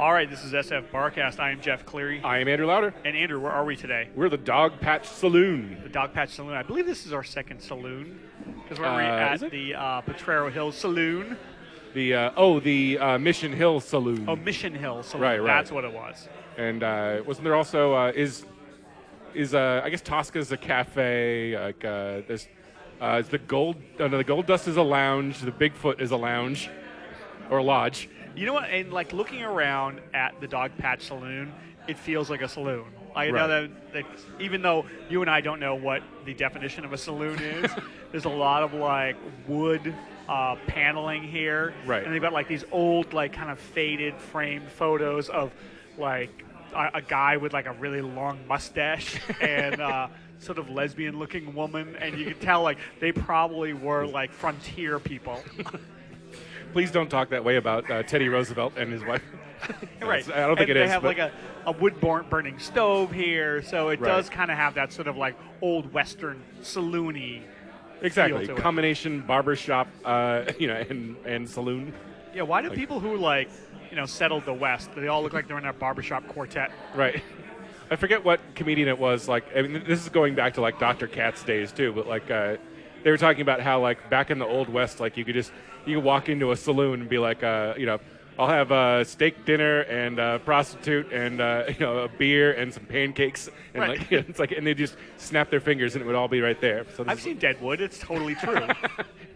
All right, this is SFBarkast. I am Jeff Cleary. I am Andrew Lauder. And Andrew, where are we today? We're the Dogpatch Saloon. The Dogpatch Saloon. I believe this is our second saloon because we're at the Potrero Hills Saloon. The Mission Hill Saloon. Oh, Mission Hill Saloon. Right. That's what it was. And wasn't there also I guess Tosca's a cafe? Like there's the Gold Dust is a lounge. The Bigfoot is a lounge or a lodge. You know what? And like looking around at the Dogpatch Saloon, it feels like a saloon. I know that even though you and I don't know what the definition of a saloon is, there's a lot of like wood paneling here. Right. And they've got like these old, like kind of faded framed photos of like a guy with like a really long mustache and sort of lesbian looking woman. And you can tell like they probably were like frontier people. Please don't talk that way about Teddy Roosevelt and his wife. Right. I don't think it is. They have like a wood burning stove here, so it does kind of have that sort of like old Western saloon-y exactly feel to combination barbershop, and saloon. Yeah. Why do people who like settled the West? They all look like they're in a barbershop quartet. Right. I forget what comedian it was. Like, I mean, this is going back to like Dr. Katz days too. But like, they were talking about how like back in the Old West, like you could walk into a saloon and be like, I'll have a steak dinner and a prostitute and a beer and some pancakes and like it's like and they just snap their fingers and it would all be right there. So I've seen Deadwood. It's totally true.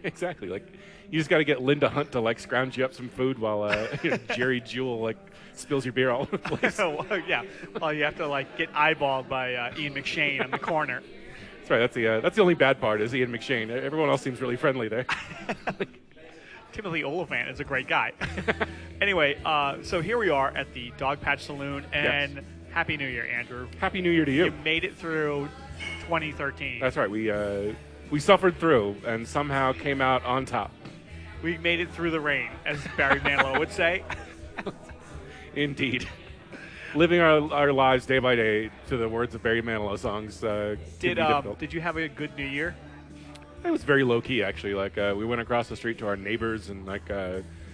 Exactly. Like you just got to get Linda Hunt to like scrounge you up some food while Jerry Jewell like spills your beer all over the place. Yeah. Well, you have to like get eyeballed by Ian McShane on the corner. That's right. That's the only bad part is Ian McShane. Everyone else seems really friendly there. Timothy Oliphant is a great guy. Anyway, so here we are at the Dogpatch Saloon, and Happy New Year, Andrew. Happy New Year to you. You made it through 2013. That's right. We suffered through and somehow came out on top. We made it through the rain, as Barry Manilow would say. Indeed. Living our lives day by day to the words of Barry Manilow songs. Did you have a good New Year? It was very low key, actually. Like we went across the street to our neighbors and like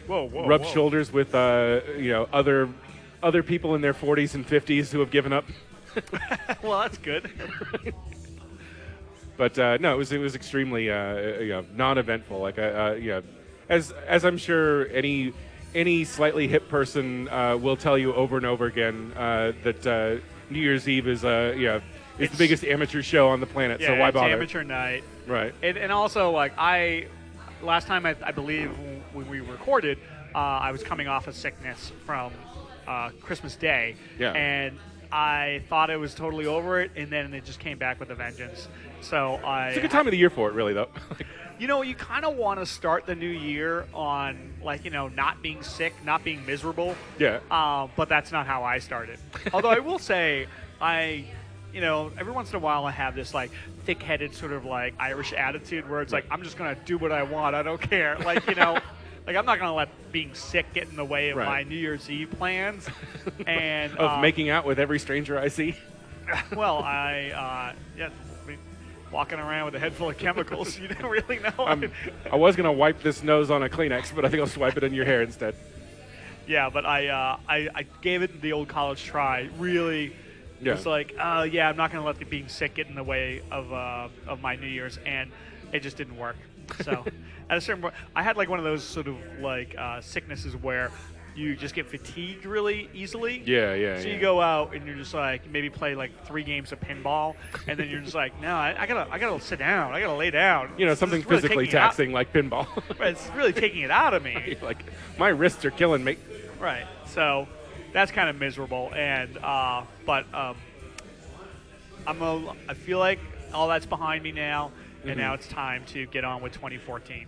rubbed shoulders with other people in their 40s and 50s who have given up. Well, that's good. But no, it was extremely non-eventful. Like as I'm sure any slightly hip person will tell you over and over again that New Year's Eve is it's the biggest amateur show on the planet. Yeah, So why bother? It's amateur night. Right. And also like last time I believe when we recorded, I was coming off of sickness from Christmas Day. Yeah. And I thought it was totally over it, and then it just came back with a vengeance. So it's a good time of the year for it, really, though. You kind of want to start the new year on, not being sick, not being miserable. Yeah. But that's not how I started. Although I will say, every once in a while I have this, thick-headed sort of, Irish attitude where it's like, I'm just going to do what I want. I don't care. I'm not going to let being sick get in the way of my New Year's Eve plans. And of making out with every stranger I see. Well, walking around with a head full of chemicals, you don't really know. I was going to wipe this nose on a Kleenex, but I think I'll swipe it in your hair instead. Yeah, but I gave it the old college try. Really, it's like, I'm not going to let the being sick get in the way of my New Year's, and it just didn't work. So at a certain point, I had one of those sort of sicknesses where you just get fatigued really easily. Yeah. So you go out and you're just maybe play 3 games of pinball, and then you're just no, I gotta sit down. I gotta lay down. Something physically taxing like pinball. It's really taking it out of me. My wrists are killing me. Right. So that's kind of miserable, and but I feel like all that's behind me now. And now it's time to get on with 2014.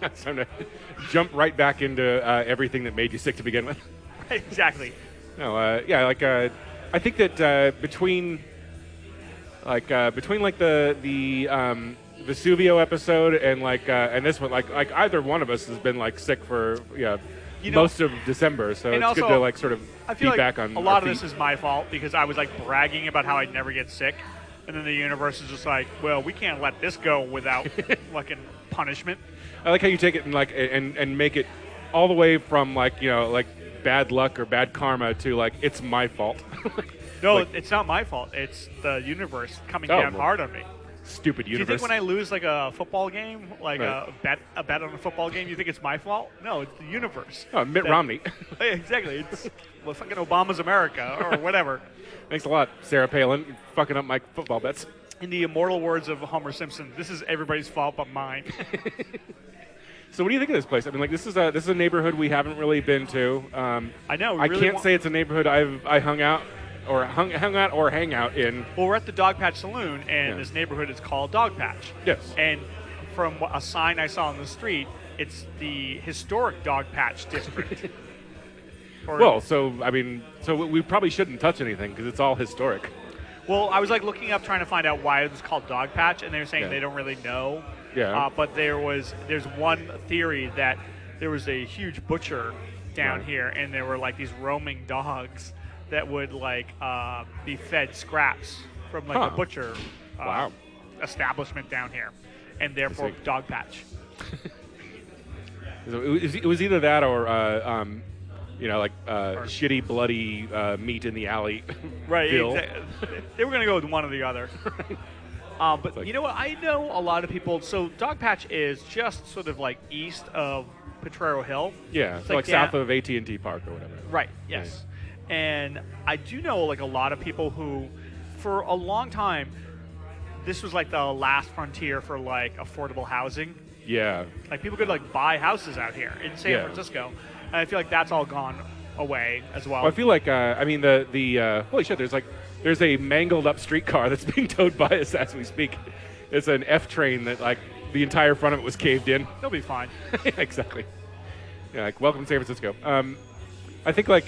It's time to jump right back into everything that made you sick to begin with. Exactly. No, I think that between the Vesuvio episode and and this one, either one of us has been sick for most of December, so it's also, good to sort of be back on. A lot of this is my fault because I was bragging about how I'd never get sick. And then the universe is just well, we can't let this go without fucking punishment. I like how you take it and and make it all the way from like bad luck or bad karma to like it's my fault. No, like, it's not my fault. It's the universe coming down hard on me. Stupid universe. Do you think when I lose like a football game, like right. a bet on a football game, you think it's my fault? No, it's the universe. Oh, Mitt Romney. Exactly. It's fucking Obama's America or whatever. Thanks a lot, Sarah Palin, fucking up my football bets. In the immortal words of Homer Simpson, this is everybody's fault but mine. So what do you think of this place? I mean, like this is a neighborhood we haven't really been to. I know. I can't say it's a neighborhood I hung out or hang out in. Well, we're at the Dogpatch Saloon, and this neighborhood is called Dogpatch. Yes. And from a sign I saw on the street, it's the historic Dogpatch district. Well, so I mean, so we probably shouldn't touch anything because it's all historic. Well, I was like looking up trying to find out why it was called Dogpatch, and they were saying they don't really know. Yeah. But there's one theory that there was a huge butcher down here, and there were like these roaming dogs that would like be fed scraps from like a butcher establishment down here, and therefore Dogpatch. So it was either that or shitty bloody meat in the alley. Right. Exactly. They were going to go with one or the other. But like, you know what? I know a lot of people. So Dogpatch is just sort of like east of Potrero Hill. Yeah, so like south of AT&T Park or whatever. Right. Yes. Yeah. And I do know like a lot of people who, for a long time, this was like the last frontier for like affordable housing. Yeah. Like people could like buy houses out here in San Francisco, and I feel like that's all gone away as well. I feel like the holy shit, there's a mangled up streetcar that's being towed by us as we speak. It's an F train that like the entire front of it was caved in. They'll be fine. Yeah, exactly. Yeah, like welcome to San Francisco. I think like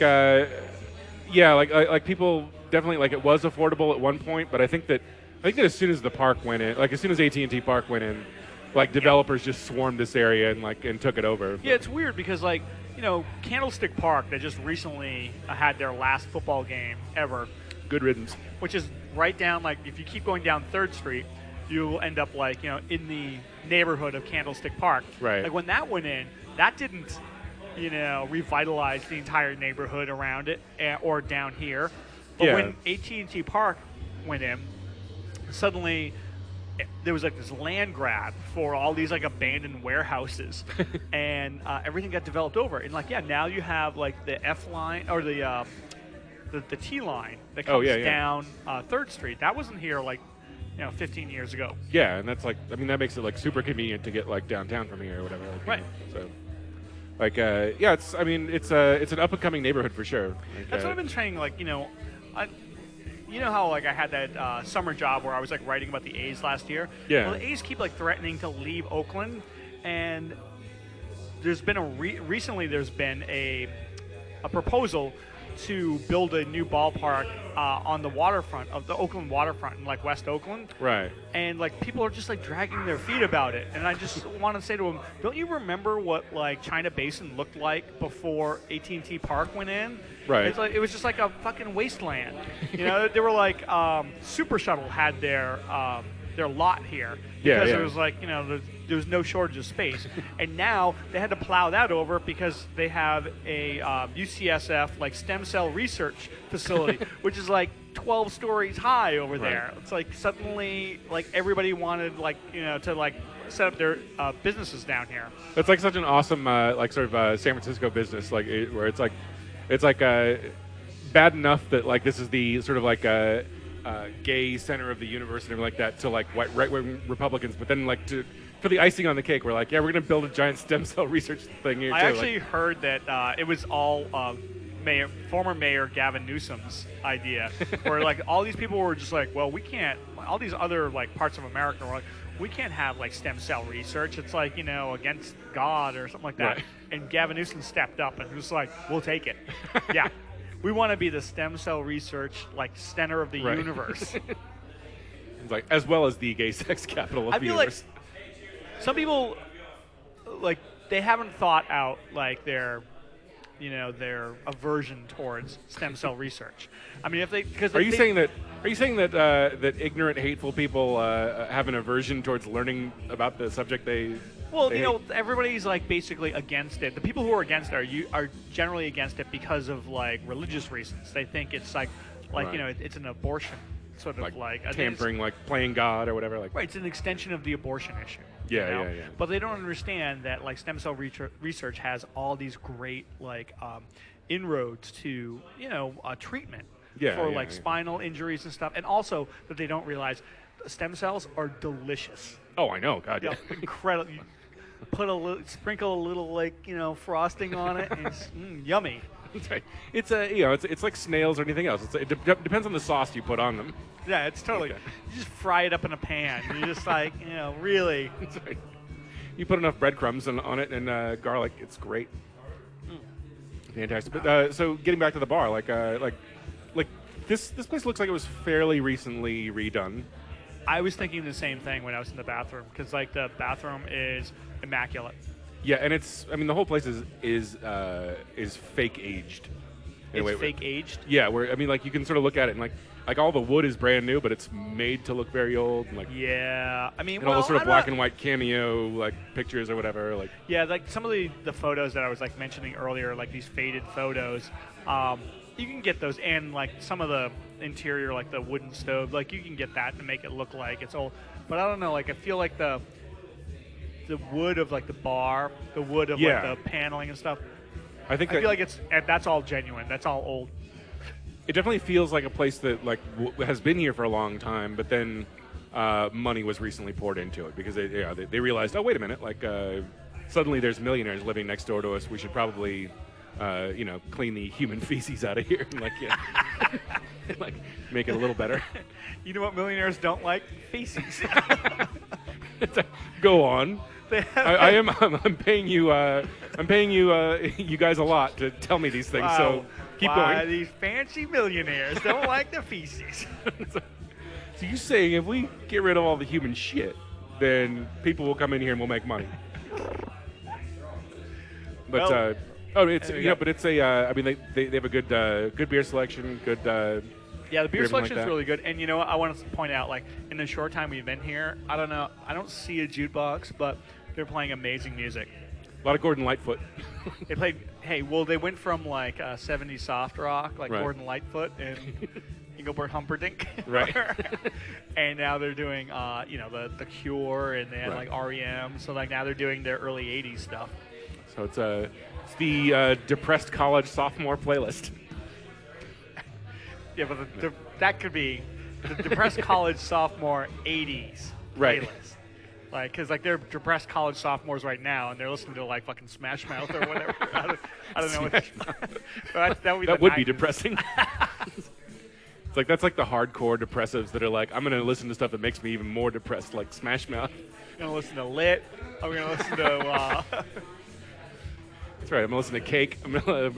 people definitely like it was affordable at one point, but I think that as soon as the park went in, like as soon as AT&T Park went in, like developers just swarmed this area and took it over. Yeah, it's weird because like, you know, Candlestick Park, they just recently had their last football game ever. Good riddance. Which is right down, like, if you keep going down 3rd Street, you'll end up, like, you know, in the neighborhood of Candlestick Park. Right. Like, when that went in, that didn't, you know, revitalize the entire neighborhood around it or down here. But when AT&T Park went in, suddenly there was, like, this land grab for all these, like, abandoned warehouses. And everything got developed over. And, like, now you have, like, the F line or the T line that comes down 3rd Street. That wasn't here like, 15 years ago. Yeah, and that's like, I mean, that makes it like super convenient to get like downtown from here or whatever. Like, right. So, like, it's an up and coming neighborhood for sure. Like, that's what I've been saying. Like, you know how like I had that summer job where I was like writing about the A's last year. Yeah. Well, the A's keep like threatening to leave Oakland, and there's been recently there's been a proposal to build a new ballpark on the waterfront of the Oakland waterfront in like West Oakland. Right. And like people are just like dragging their feet about it. And I just want to say to them, don't you remember what like China Basin looked like before AT&T Park went in? Right. It's like it was just like a fucking wasteland. You know, they were like Super Shuttle had their lot here because it was like, you know, there was no shortage of space. And now they had to plow that over because they have a UCSF like stem cell research facility, which is like 12 stories high over there. It's like suddenly like everybody wanted like, you know, to like set up their businesses down here. It's like such an awesome like sort of San Francisco business like where it's like bad enough that like this is the sort of like gay center of the universe and everything like that to like right-wing Republicans, but then like for the icing on the cake, we're like, yeah, we're going to build a giant stem cell research thing here. I actually heard that it was all former Mayor Gavin Newsom's idea, where like all these people were just like, well, we can't. All these other like parts of America were like, we can't have like stem cell research. It's like, you know, against God or something like that. Right. And Gavin Newsom stepped up and was like, we'll take it. Yeah. We want to be the stem cell research, like, center of the universe. It's like, as well as the gay sex capital of the universe. Like some people, like, they haven't thought out, like, their aversion towards stem cell research. I mean, if they, because are you saying that ignorant, hateful people have an aversion towards learning about the subject they Well, everybody's like basically against it. The people who are against it are generally against it because of like religious reasons. They think it's like Right. it's an abortion, sort of like tampering, like playing God or whatever. Like right, it's an extension of the abortion issue. Yeah. But they don't understand that like stem cell research has all these great like inroads to treatment for spinal injuries and stuff, and also that they don't realize stem cells are delicious. Oh, I know. God, yeah. Incredible. You sprinkle a little frosting on it, and it's yummy. That's right. It's it's like snails or anything else. It depends on the sauce you put on them. Yeah, it's totally. Okay. You just fry it up in a pan. You're just like really. That's right. You put enough breadcrumbs on it and garlic. It's great. Fantastic. But so getting back to the bar, like this place looks like it was fairly recently redone. I was thinking the same thing when I was in the bathroom because like the bathroom is immaculate. Yeah, and the whole place is fake aged. It's fake aged. Yeah, you can sort of look at it and like all the wood is brand new, but it's made to look very old. And yeah, and all the sort of black and white cameo like pictures or whatever. Like yeah, like some of the photos that I was like mentioning earlier, like these faded photos. You can get those, and like some of the interior, like the wooden stove, like you can get that to make it look like it's old. But I don't know, like I feel like the wood of like the bar, the wood of like the paneling and stuff. I feel like that's all genuine. That's all old. It definitely feels like a place that like has been here for a long time, but then money was recently poured into it because they realized, oh wait a minute, like suddenly there's millionaires living next door to us. We should probably clean the human feces out of here and like make it a little better. You know what millionaires don't like? Feces. Go on. I'm paying you. I'm paying you. You guys a lot to tell me these things. Wow. So keep going. These fancy millionaires don't like the feces. So you saying if we get rid of all the human shit, then people will come in here and we'll make money. But well, it's but it's a. They have a good beer selection. Good. Yeah, the beer selection is like really good. And you know what? I want to point out, like, in the short time we've been here, I don't know, I don't see a jukebox, but they're playing amazing music. A lot of Gordon Lightfoot. They played, they went from, like, 70s soft rock, like right. Gordon Lightfoot and Engelbert Humperdinck. Right. And now they're doing, the Cure, and they had, like, REM. So, like, now they're doing their early 80s stuff. So it's the depressed college sophomore playlist. Yeah, but that could be the depressed college sophomore 80s right. playlist. Like, because like they're depressed college sophomores right now, and they're listening to like fucking Smash Mouth or whatever. I don't know. That would be depressing. It's like that's like the hardcore depressives that are like, I'm gonna listen to stuff that makes me even more depressed, like Smash Mouth. I'm gonna listen to Lit. I'm gonna listen to. That's right. I'm gonna listen to Cake. I'm gonna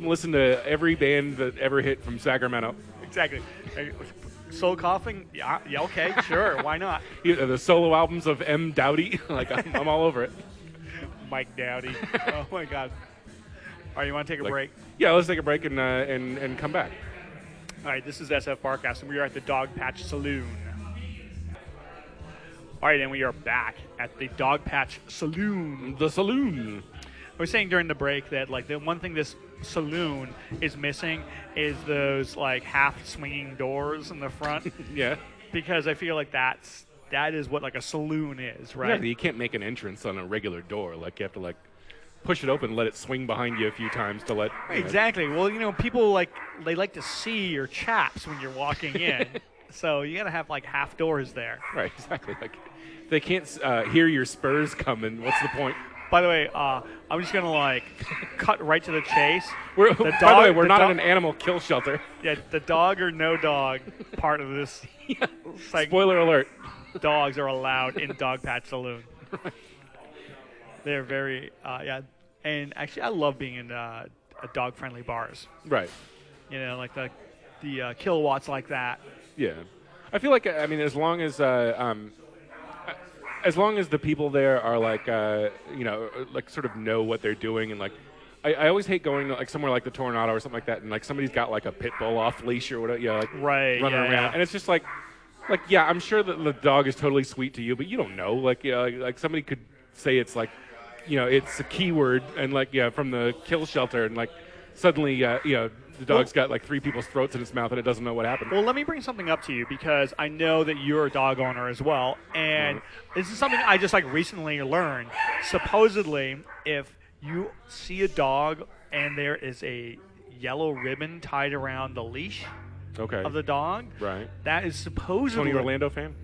listen to every band that ever hit from Sacramento. Exactly. Soul Coughing? Yeah, okay, sure. Why not? The solo albums of M. Dowdy. Like, I'm all over it. Mike Dowdy. Oh, my God. All right, you want to take a break? Yeah, let's take a break and come back. All right, this is SF Barkast, and we are at the Dogpatch Saloon. All right, and we are back at the Dogpatch Saloon. The saloon. I was saying during the break that, like, the one thing this saloon is missing is those, like, half-swinging doors in the front. Yeah. Because I feel like that is what, like, a saloon is, right? Yeah, you can't make an entrance on a regular door. Like, you have to, like, push it open and let it swing behind you a few times to let... Exactly. Well, people, they like to see your chaps when you're walking in. So you got to have, like, half doors there. Right, exactly. Like, if they can't hear your spurs coming, what's the point? By the way, I'm just going to, like, cut right to the chase. By the way, we're not in an animal kill shelter. Yeah, the dog or no dog part of this. Yeah. Spoiler alert. Dogs are allowed in Dogpatch Saloon. They're very, And actually, I love being in dog-friendly bars. Right. Like the kilowatts like that. Yeah. I feel like, as long as the people there are like, like sort of know what they're doing, and like, I always hate going to like somewhere like the Tornado or something like that, and like somebody's got like a pit bull off leash or whatever, running around, and it's just like, I'm sure that the dog is totally sweet to you, but you don't know, like somebody could say it's like, it's a keyword and like from the kill shelter and like suddenly the dog's got like 3 people's throats in its mouth and it doesn't know what happened. Well, let me bring something up to you because I know that you're a dog owner as well, and this is something I just like recently learned. Supposedly, if you see a dog and there is a yellow ribbon tied around the leash of the dog, right? That is supposedly Tony Orlando fan.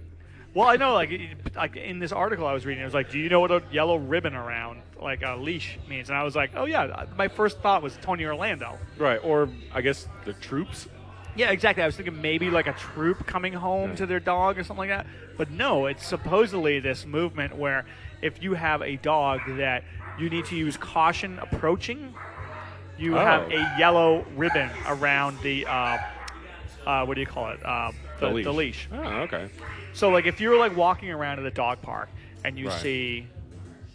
Well, I know, like in this article I was reading, it was like, do you know what a yellow ribbon around, like a leash, means? And I was like, oh, yeah, my first thought was Tony Orlando. Right, or I guess the troops. Yeah, exactly. I was thinking maybe like a troop coming home to their dog or something like that. But no, it's supposedly this movement where if you have a dog that you need to use caution approaching, you have a yellow ribbon around the, what do you call it? The leash. Oh, okay. So, like, if you're, like, walking around at a dog park and you see,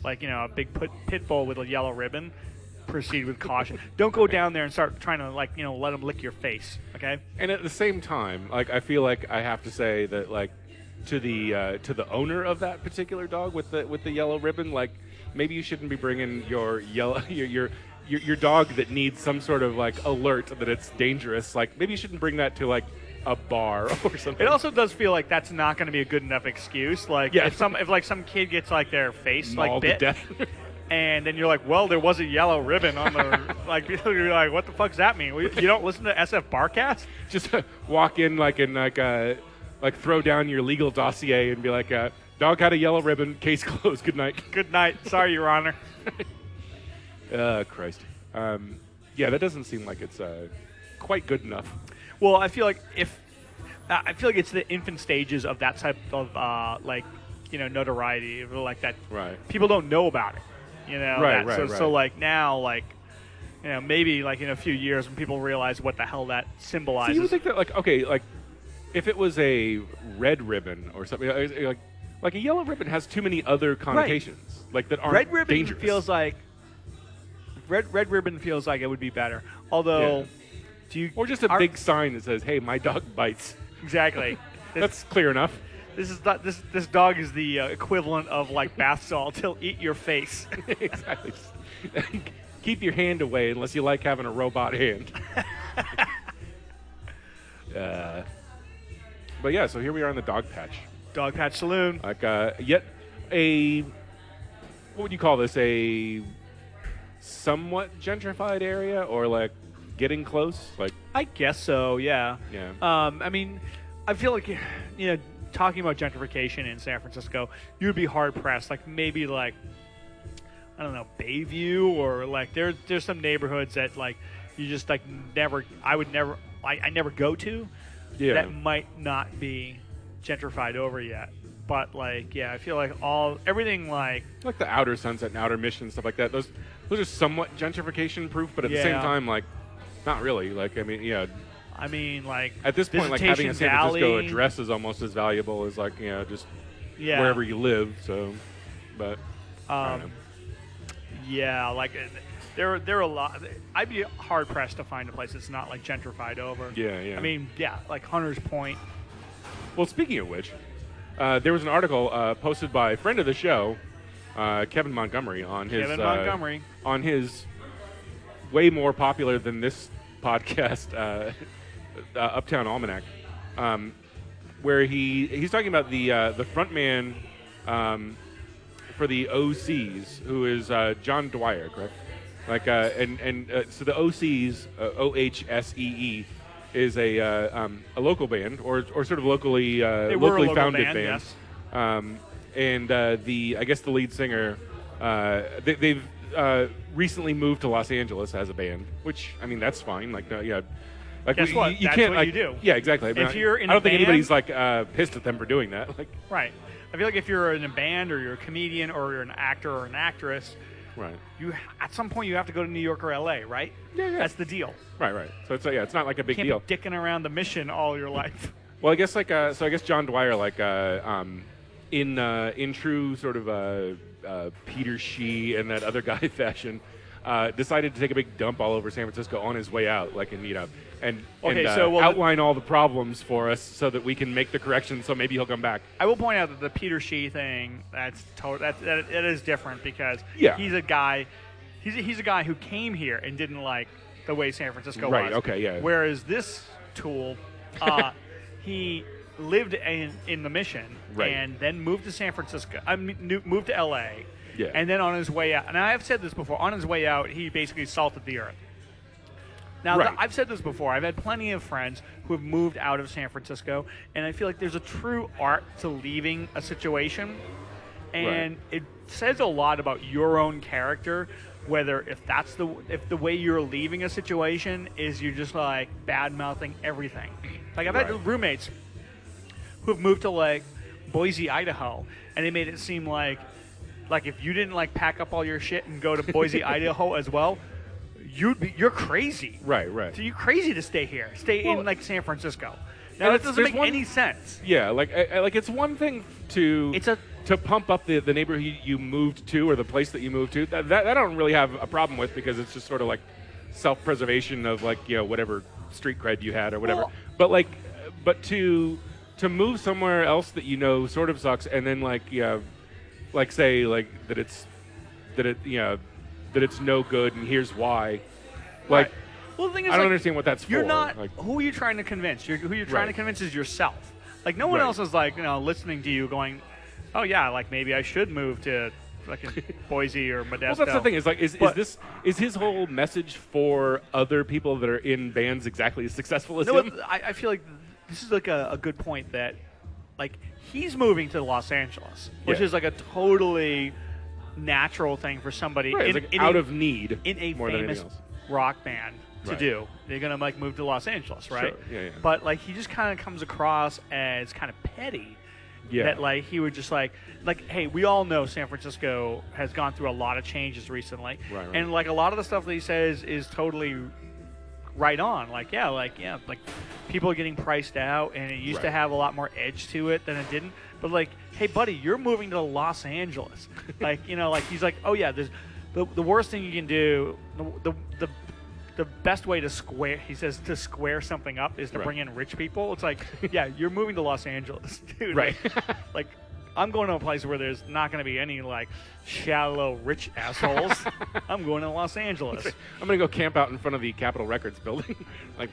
like, a big pit bull with a yellow ribbon, proceed with caution. Don't go down there and start trying to, like, let them lick your face, okay? And at the same time, like, I feel like I have to say that, like, to the owner of that particular dog with the yellow ribbon, like, maybe you shouldn't be bringing your your dog that needs some sort of, like, alert that it's dangerous. Like, maybe you shouldn't bring that to, like, a bar or something. It also does feel like that's not going to be a good enough excuse. Like if some kid gets like their face mauled like bit, to death. and then you're like, well, there was a yellow ribbon on the like. You're like, what the fuck does that mean? You don't listen to SFBarkast? Just walk in like throw down your legal dossier and be like, dog had a yellow ribbon, case closed. Good night. Good night. Sorry, Your Honor. Christ. Yeah, that doesn't seem like it's quite good enough. Well, I feel like it's the infant stages of that type of notoriety, like that. Right. People don't know about it. Right. So like now, like maybe like in a few years when people realize what the hell that symbolizes. So you would think that like if it was a red ribbon or something like a yellow ribbon has too many other connotations like that aren't red ribbon dangerous. feels like red ribbon feels like it would be better. Although. Yeah. Or just a big sign that says, "Hey, my dog bites." Exactly. That's clear enough. This dog is the equivalent of like bath salt. He'll eat your face. Exactly. Keep your hand away unless you like having a robot hand. But yeah, so here we are in the Dogpatch. Dogpatch Saloon. Like yet a what would you call this? A somewhat gentrified area, or like getting close? Like I guess so. Yeah. Yeah. I mean, I feel like talking about gentrification in San Francisco, you would be hard pressed. Like maybe like I don't know, Bayview, or like there's some neighborhoods that like you just like I never go to. Yeah. That might not be gentrified over yet. But like, yeah, I feel like everything like the Outer Sunset and Outer Mission, stuff like that. Those are somewhat gentrification proof, but at the same time, like, not really. Like, I mean, yeah. I mean, like at this point, like having a San Francisco Valley. address is almost as valuable as like just Yeah. wherever you live. So, but I don't know. Yeah, like there are a lot. I'd be hard pressed to find a place that's not like gentrified over. Yeah. I mean, yeah, like Hunter's Point. Well, speaking of which, there was an article posted by a friend of the show, Kevin Montgomery, on his way more popular than this podcast, Uptown Almanac, where he's talking about the front man for the OCs, who is John Dwyer, correct? Like so the OCs, OHSEE, is a local band or sort of locally founded band. Yes. And I guess the lead singer, they've recently moved to Los Angeles as a band, which I mean that's fine. Like yeah. Like guess what? You That's can't what like you do. Yeah, exactly. If you're in I don't a think band, anybody's like pissed at them for doing that. Like right. I feel like if you're in a band or you're a comedian or you're an actor or an actress, right. You at some point you have to go to New York or LA, right? Yeah. That's the deal. Right. So it's not like a big Can't deal. be dicking around the Mission all your life. Well, I guess I guess John Dwyer in true sort of Peter Shee and that other guy fashion, decided to take a big dump all over San Francisco on his way out, like, and well, outline all the problems for us so that we can make the corrections. So maybe he'll come back. I will point out that the Peter Shee thing that is different because he's a guy. He's a guy who came here and didn't like the way San Francisco was. Okay, yeah. Whereas this tool, he lived in the Mission and then moved to San Francisco. Moved to L.A. Yeah. And then on his way out, and I've said this before, on his way out, he basically salted the earth. Now, I've said this before. I've had plenty of friends who have moved out of San Francisco, and I feel like there's a true art to leaving a situation, and it says a lot about your own character. Whether if the way you're leaving a situation is you're just like bad mouthing everything. Like I've had roommates who have moved to like Boise, Idaho, and they made it seem like if you didn't like pack up all your shit and go to Boise, Idaho as well, you're crazy. Right. So you're crazy to stay here. Stay in like San Francisco. Now that doesn't make any sense. Yeah, like it's one thing to pump up the neighborhood you moved to or the place that you moved to. That I don't really have a problem with because it's just sort of like self-preservation of like whatever street cred you had or whatever. Well, but to move somewhere else that sort of sucks and then like say like that it's no good and here's why. Like well, the thing is, I don't understand what that's you're for. not who are you trying to convince? Who you're trying to convince is yourself. Like no one else is like listening to you going, oh yeah, like maybe I should move to fucking Boise or Modesto. Well, that's the thing. Is like is his whole message for other people that are in bands exactly as successful as him? I feel like this is like a good point that like he's moving to Los Angeles, which is like a totally natural thing for somebody out of need in a more famous than rock band to do. They're gonna like move to Los Angeles, right? Sure. Yeah. But like he just kind of comes across as kind of petty. Yeah. That like he would just like hey, we all know San Francisco has gone through a lot of changes recently, right. And like a lot of the stuff that he says is totally right on. Like people are getting priced out, and it used to have a lot more edge to it than it didn't. But like, hey, buddy, you're moving to Los Angeles. like he's like, oh yeah, there's the worst thing you can do. The best way to square something up is to bring in rich people. It's like, yeah, you're moving to Los Angeles, dude. Right. Like, I'm going to a place where there's not going to be any like shallow rich assholes. I'm going to Los Angeles. I'm going to go camp out in front of the Capitol Records building,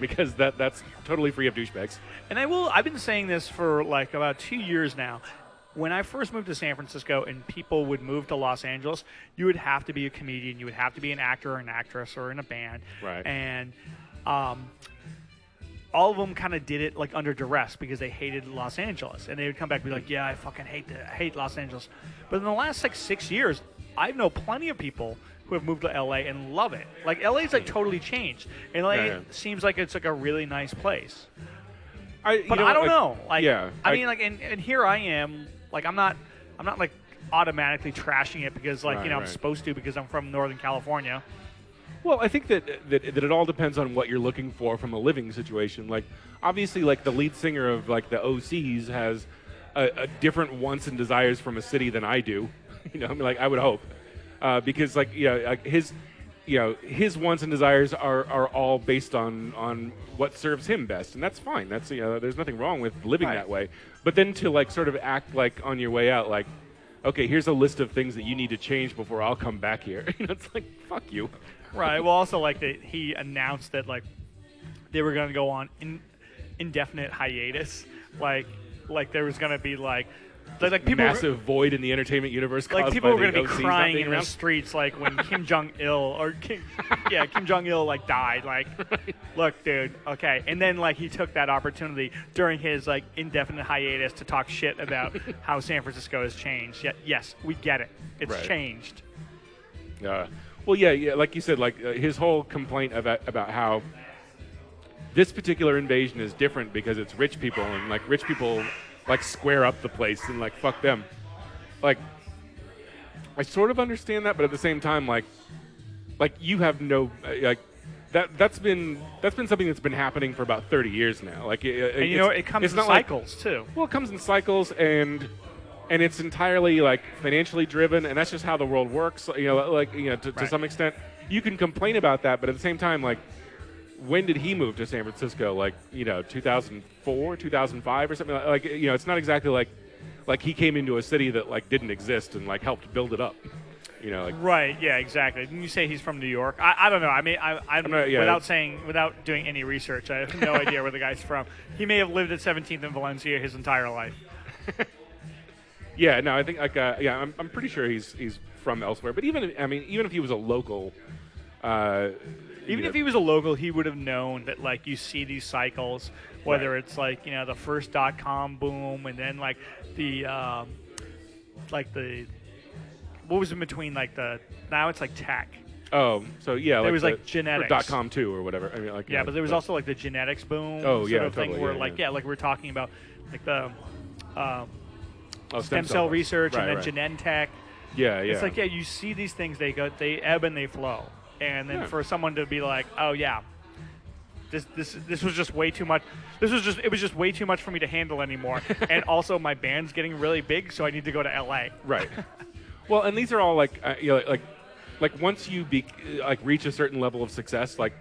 because that's totally free of douchebags. And I've been saying this for like about 2 years now. When I first moved to San Francisco and people would move to Los Angeles, you would have to be a comedian. You would have to be an actor or an actress or in a band. Right. And all of them kind of did it like under duress because they hated Los Angeles. And they would come back and be like, yeah, I fucking hate Los Angeles. But in the last like 6 years, I know plenty of people who have moved to L.A. and love it. Like LA's like totally changed. And LA seems like it's like a really nice place. I don't know. Like, I mean, like, and here I am. Like, I'm not like automatically trashing it because like I'm supposed to because I'm from Northern California. Well, I think that it all depends on what you're looking for from a living situation. Like, obviously, like the lead singer of like the OCs has a different wants and desires from a city than I do. I mean, like I would hope, because like his wants and desires are all based on what serves him best, and that's fine. That's there's nothing wrong with living that way. But then to like sort of act like on your way out, like, okay, here's a list of things that you need to change before I'll come back here. It's like, fuck you. Right. Well, also like he announced that like they were going to go on indefinite hiatus. Like there was going to be like people massive void in the entertainment universe. Like people were going to be crying in the streets, like when Kim Jong Il like died. Like, look, dude, okay. And then like he took that opportunity during his like indefinite hiatus to talk shit about how San Francisco has changed. Yes, we get it. It's changed. Well, yeah, like you said, like his whole complaint about how this particular invasion is different because it's rich people and like rich people like square up the place and like fuck them. Like I sort of understand that, but at the same time, like you have no like that's been something that's been happening for about 30 years now. Like it comes in cycles too. Well, it comes in cycles and it's entirely like financially driven, and that's just how the world works. To some extent, you can complain about that, but at the same time, like, when did he move to San Francisco? Like, 2004, 2005 or something? Like, it's not exactly like he came into a city that, like, didn't exist and, like, helped build it up. Right, yeah, exactly. Didn't you say he's from New York? I don't know. I mean, I'm not, without doing any research, I have no idea where the guy's from. He may have lived at 17th and Valencia his entire life. Yeah, no, I think, like, I'm pretty sure he's from elsewhere. But even if he was a local, even if he was a local, he would have known that, like, you see these cycles, whether it's like, the first .com boom, and then like the what was in between, like now it's like tech. Oh, so yeah, there was like genetics. .com too or whatever. I mean, like, but there was also like the genetics boom. Oh, sort of totally, thing where like we're talking about like the stem cell research and then Genentech. Yeah. It's like you see these things, they ebb and they flow, and then for someone to be like, oh yeah, this was just way too much. It was just way too much for me to handle anymore, and also my band's getting really big, so I need to go to LA. Right. Well, and these are all like like once you reach a certain level of success, like,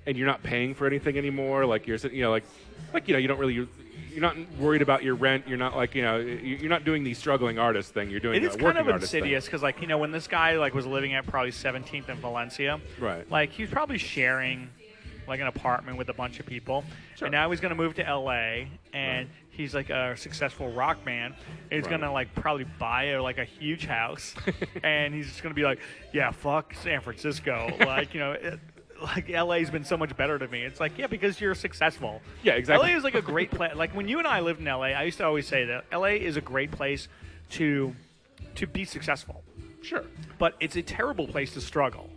and you're not paying for anything anymore, like you don't really. You're not worried about your rent. You're not like you're not doing the struggling artist thing. You're doing it is the working kind of artist insidious because like when this guy like was living at probably 17th and Valencia, right? Like he was probably sharing like an apartment with a bunch of people, and now he's going to move to LA, and he's like a successful rock man, and he's going to like probably buy a huge house, and he's just going to be like, yeah, fuck San Francisco, like like LA's been so much better to me. It's like, yeah, because you're successful. Yeah, exactly. LA is like a great place. Like when you and I lived in LA, I used to always say that LA is a great place to be successful. Sure. But it's a terrible place to struggle.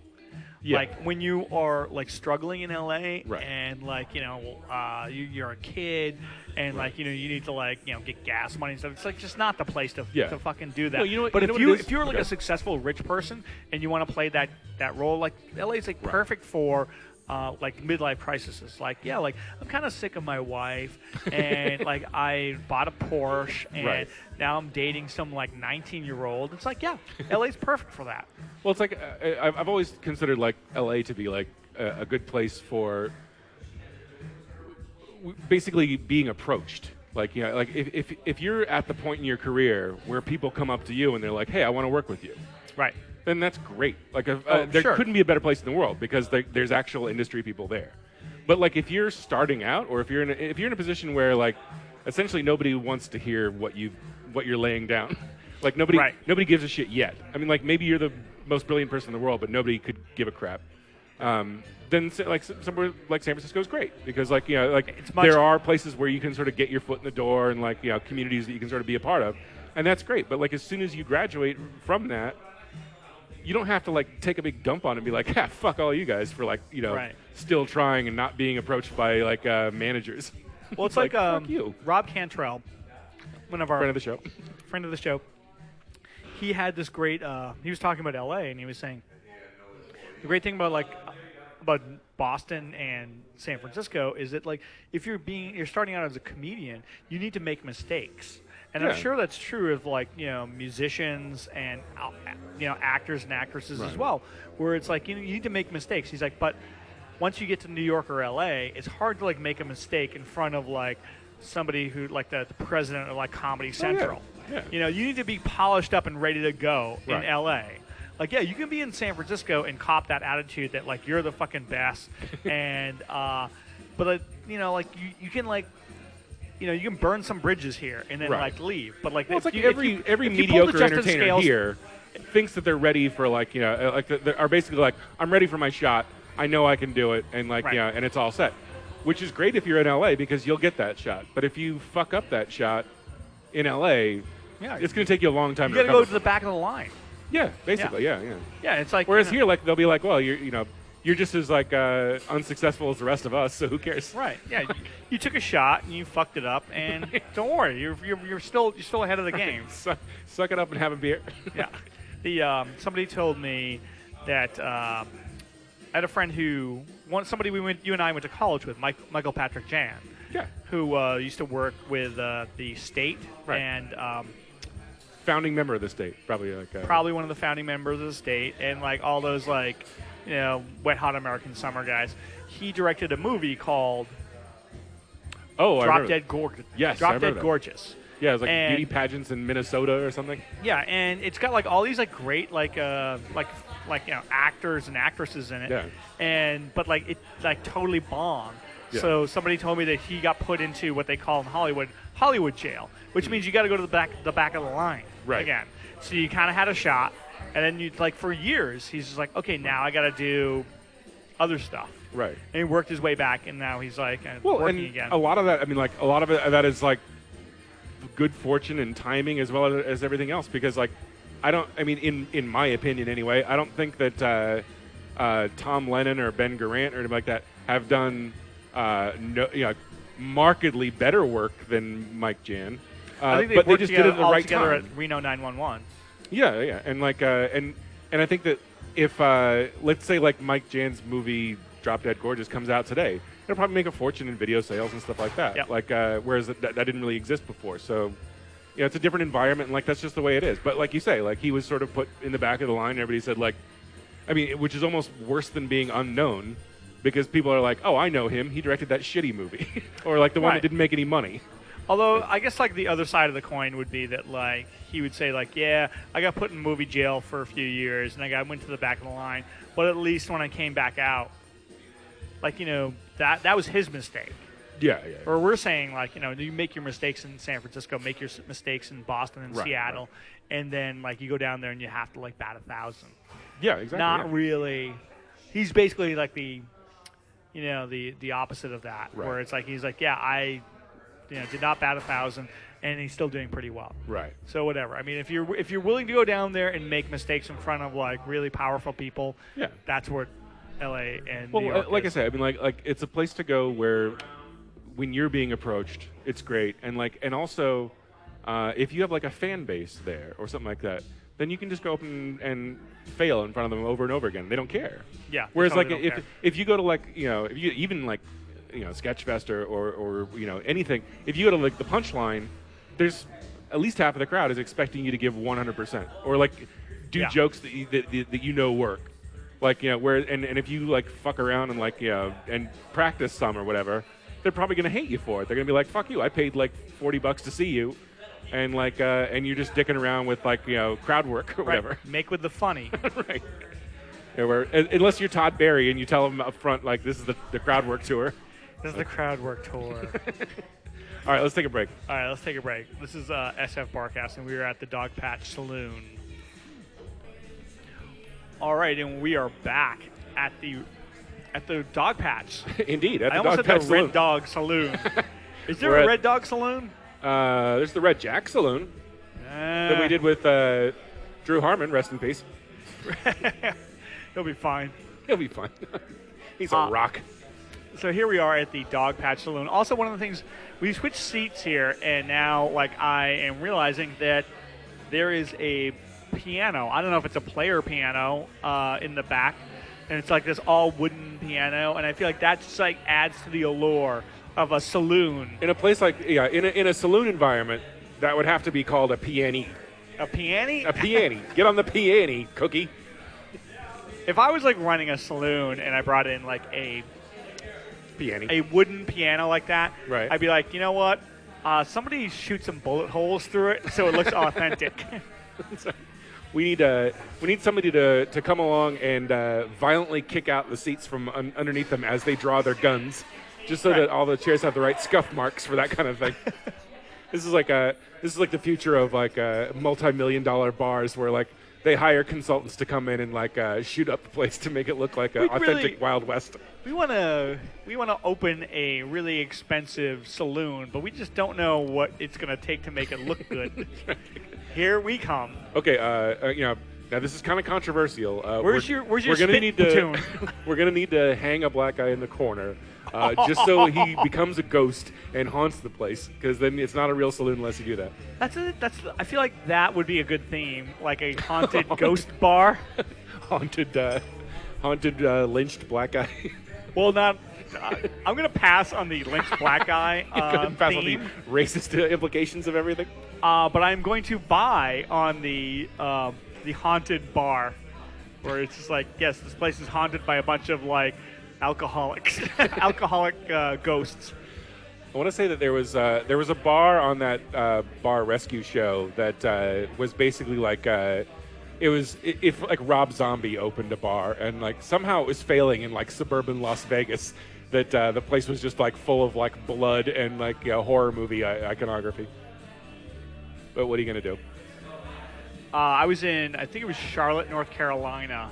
Yeah. Like when you are like struggling in LA, right. And like you're a kid, and like you need to like get gas money and stuff. It's like just not the place to fucking do that. No, but if you're like a successful rich person and you want to play that role, like LA is like perfect for. Like midlife crises, like I'm kind of sick of my wife, and like I bought a Porsche, and now I'm dating some like 19-year-old. It's like LA's perfect for that. Well, it's like I've always considered like LA to be like a good place for basically being approached. Like like if you're at the point in your career where people come up to you and they're like, hey, I want to work with you. Right. Then that's great. Like there couldn't be a better place in the world because there's actual industry people there. But like if you're starting out, or if you're in a position where like essentially nobody wants to hear what you're laying down, like nobody gives a shit yet. I mean, like maybe you're the most brilliant person in the world, but nobody could give a crap. Then like somewhere like San Francisco is great because like there are places where you can sort of get your foot in the door and like communities that you can sort of be a part of, and that's great. But like as soon as you graduate from that. You don't have to like take a big dump on it and be like, fuck all you guys for like still trying and not being approached by like managers. Well, it's like fuck you. Rob Cantrell, one of our friend of the show. He had this great. He was talking about LA, and he was saying the great thing about Boston and San Francisco is that like if you're starting out as a comedian, you need to make mistakes. And I'm sure that's true of like musicians and actors and actresses as well, where it's like you need to make mistakes. He's like, but once you get to New York or LA, it's hard to like make a mistake in front of like somebody who like the president of like Comedy Central. You need to be polished up and ready to go in LA. Like you can be in San Francisco and cop that attitude that like you're the fucking best, and but you can like. You can burn some bridges here and then like leave. But like, it's like every mediocre entertainer here thinks that they're ready for like are basically like I'm ready for my shot. I know I can do it, and like and it's all set, which is great if you're in LA because you'll get that shot. But if you fuck up that shot in LA, it's going to take you a long time. You got to go to the back of the line. Yeah, basically, yeah. It's like whereas here, like they'll be like, well, you're just as like unsuccessful as the rest of us, so who cares? Right. Yeah. You took a shot and you fucked it up, and don't worry, you're still ahead of the game. Suck it up and have a beer. Somebody told me that I had a friend who you and I went to college with, Michael Patrick Jan. Yeah. Who used to work with the state and. Founding member of the state, probably like. Probably one of the founding members of the state, and like all those like. Wet Hot American Summer guys. He directed a movie called Drop Dead Gorgeous. Yes, Drop Dead Gorgeous. Yeah, it was like beauty pageants in Minnesota or something. Yeah, and it's got like all these like great actors and actresses in it. Yeah. But like it like totally bombed. Yeah. So somebody told me that he got put into what they call in Hollywood jail, which means you got to go to the back of the line again. So you kind of had a shot, and then you like for years he's just like, okay, now I got to do other stuff. Right. And he worked his way back, and now he's like working again. A lot of that, a lot of that is like good fortune and timing as well as everything else. Because like, in my opinion anyway, I don't think that Tom Lennon or Ben Garant or anything like that have done markedly better work than Mike Jan. I think but they just did it at the right time. At Reno 911. Yeah, and like and I think that if let's say like Mike Jan's movie Drop Dead Gorgeous comes out today, it'll probably make a fortune in video sales and stuff like that. Yep. Like whereas that didn't really exist before. So it's a different environment, and like that's just the way it is. But like you say, like he was sort of put in the back of the line. Everybody said like, which is almost worse than being unknown, because people are like, oh, I know him. He directed that shitty movie, or like the one that didn't make any money. Although I guess like the other side of the coin would be that like he would say like, yeah, I got put in movie jail for a few years and I went to the back of the line, but at least when I came back out, like that was his mistake. Yeah. Or we're saying like you make your mistakes in San Francisco, make your mistakes in Boston and Seattle, and then like you go down there and you have to like bat 1,000. Yeah, exactly. Not really. He's basically like the opposite of that, where it's like he's like, yeah, I did not bat 1,000, and he's still doing pretty well. Right. So whatever. I mean, if you're willing to go down there and make mistakes in front of like really powerful people, that's where L.A. and New York like is. I said, like it's a place to go where when you're being approached, it's great, and also if you have like a fan base there or something like that, then you can just go up and fail in front of them over and over again. They don't care. Yeah. Whereas like if you go to like if you even like Sketchfest or anything, if you go to like the Punchline, there's at least half of the crowd is expecting you to give 100% or like do jokes that work, like where and if you like fuck around and like and practice some or whatever, they're probably gonna hate you for it. They're gonna be like, fuck you, I paid like $40 to see you, and like and you're just dicking around with like crowd work or whatever. Make with the funny. Right. Unless you're Todd Barry and you tell them up front like this is the crowd work tour. This is the crowd work tour. All right, let's take a break. All right, let's take a break. This is SFBarkast, and we are at the Dogpatch Saloon. All right, and we are back at the Dogpatch. Indeed, at the I almost Dogpatch said the Red Dog Saloon. Is there a Red Dog Saloon? There's the Red Jack Saloon that we did with Drew Harmon, rest in peace. He'll be fine. He'll be fine. He's a rock. So here we are at the Dogpatch Saloon. Also, one of the things, we switched seats here, and now like I am realizing that there is a piano. I don't know if it's a player piano in the back, and it's like this all wooden piano, and I feel like that just like adds to the allure of a saloon. In a place like in a saloon environment, that would have to be called a piani. A piani? A piani. Get on the piani, Cookie. If I was like running a saloon and I brought in like a wooden piano like that, right, I'd be like, you know what? Somebody shoot some bullet holes through it so it looks authentic. We need somebody to come along and violently kick out the seats from underneath them as they draw their guns, just so that all the chairs have the right scuff marks for that kind of thing. This is like the future of like multi-million-dollar bars where like they hire consultants to come in and like shoot up the place to make it look like an authentic Wild West. We want to open a really expensive saloon, but we just don't know what it's going to take to make it look good. Here we come. Okay, now this is kind of controversial. Where's your spit platoon? We're gonna need to hang a black guy in the corner, just so he becomes a ghost and haunts the place. Because then it's not a real saloon unless you do that. I feel like that would be a good theme, like a haunted ghost bar. Haunted lynched black guy. Well, not. I'm gonna pass on the lynched black guy pass theme. on the racist implications of everything. But I'm going to buy on the haunted bar where it's just like, yes, this place is haunted by a bunch of like alcoholics, ghosts. I want to say that there was a bar on that bar rescue show that was basically like it was if like Rob Zombie opened a bar and like somehow it was failing in like suburban Las Vegas, that the place was just like full of like blood and like horror movie iconography. But what are you gonna do? I was in, I think it was Charlotte, North Carolina,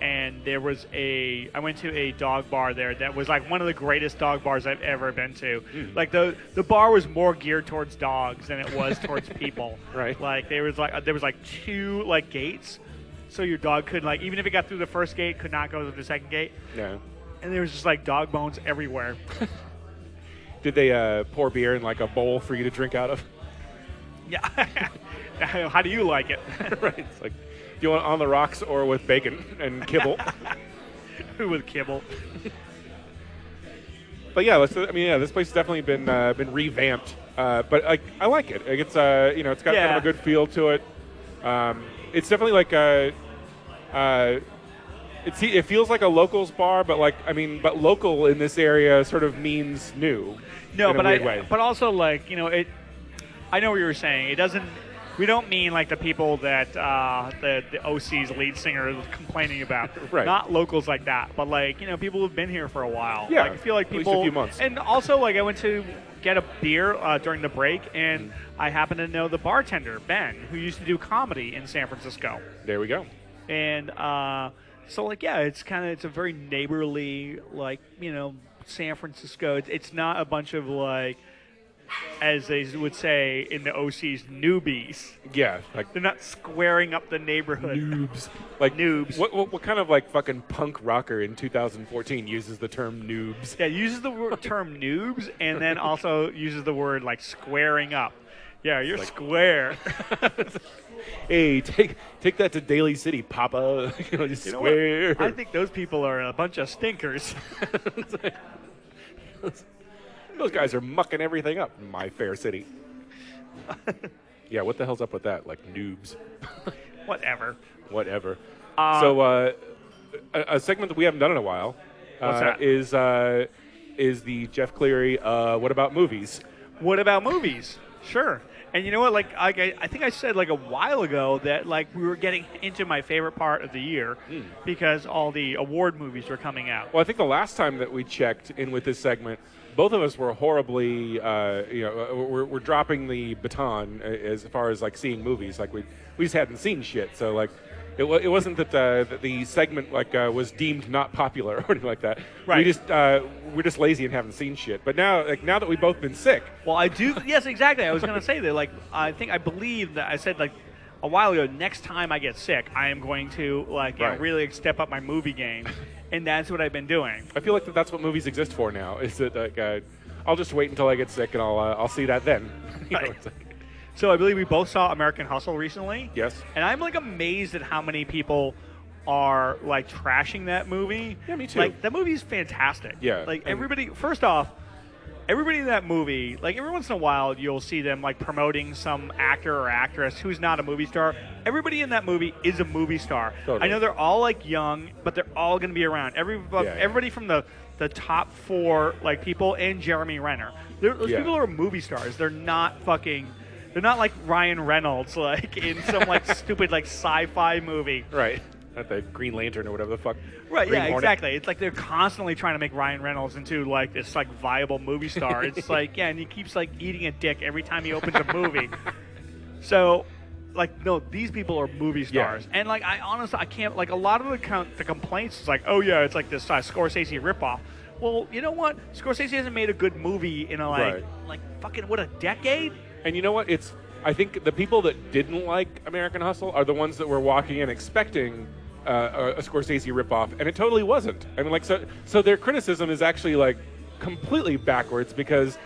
and I went to a dog bar there that was like one of the greatest dog bars I've ever been to. Like the bar was more geared towards dogs than it was towards people. Right. Like there was like two like gates, so your dog could like, even if it got through the first gate, could not go to the second gate. Yeah. And there was just like dog bones everywhere. Did they pour beer in like a bowl for you to drink out of? Yeah. How do you like it? Right. It's like, do you want it on the rocks or with bacon and kibble? With kibble. But yeah, this place has definitely been revamped. But I like it. Like, it's it's got kind of a good feel to it. It's definitely like it feels like a locals bar, but but local in this area sort of means new. No, in a weird way. But also like it. I know what you were saying. It doesn't. We don't mean like the people that the OC's lead singer is complaining about. Right. Not locals like that, but like people who've been here for a while. Yeah. Like, I feel like people. At least a few months. And also like I went to get a beer during the break, and I happened to know the bartender Ben, who used to do comedy in San Francisco. There we go. And so like it's a very neighborly like San Francisco. It's not a bunch of like, as they would say in the OCs, newbies. Yeah, like they're not squaring up the neighborhood. Noobs. Like noobs. What kind of like fucking punk rocker in 2014 uses the term noobs? Yeah, uses the term noobs and then also uses the word like squaring up. Yeah, you're like, square. Hey, take that to Daly City, Papa. Just square. I think those people are a bunch of stinkers. Those guys are mucking everything up in my fair city. Yeah, what the hell's up with that? Like noobs. Whatever. So a segment that we haven't done in a while is the Jeff Cleary What About Movies? What About Movies? Sure. And you know what? Like I think I said like a while ago that like we were getting into my favorite part of the year because all the award movies were coming out. Well, I think the last time that we checked in with this segment, both of us were horribly, we're dropping the baton as far as like seeing movies. Like we just hadn't seen shit. So like it wasn't that the segment was deemed not popular or anything like that. Right. We're just lazy and haven't seen shit. But now that we've both been sick. Well, I do. Yes, exactly. I was going to say that. Like I believe that I said like a while ago. Next time I get sick, I am going to really step up my movie game. And that's what I've been doing. I feel like that's what movies exist for now. Is that I'll just wait until I get sick and I'll see that then. Right. So I believe we both saw American Hustle recently. Yes. And I'm like amazed at how many people are like trashing that movie. Yeah, me too. Like that movie is fantastic. Yeah. Like everybody. First off, everybody in that movie, like every once in a while, you'll see them like promoting some actor or actress who's not a movie star. Everybody in that movie is a movie star. Totally. I know they're all like young, but they're all going to be around. Everybody from the top four like people and Jeremy Renner. Those people are movie stars. They're not fucking. They're not like Ryan Reynolds, like in some like stupid like sci-fi movie. Right. Not the Green Lantern or whatever the fuck. Right, Green yeah, Hornet. exactly. It's like they're constantly trying to make Ryan Reynolds into like this like viable movie star. It's like, yeah, and he keeps like eating a dick every time he opens a movie. So, like, no, these people are movie stars. Yeah. And like, I can't, like a lot of the complaints is like, oh yeah, it's like this Scorsese ripoff. Well, you know what? Scorsese hasn't made a good movie in a like fucking what, a decade? And you know what? I think the people that didn't like American Hustle are the ones that were walking in expecting a Scorsese ripoff, and it totally wasn't. I mean, like, so their criticism is actually like completely backwards because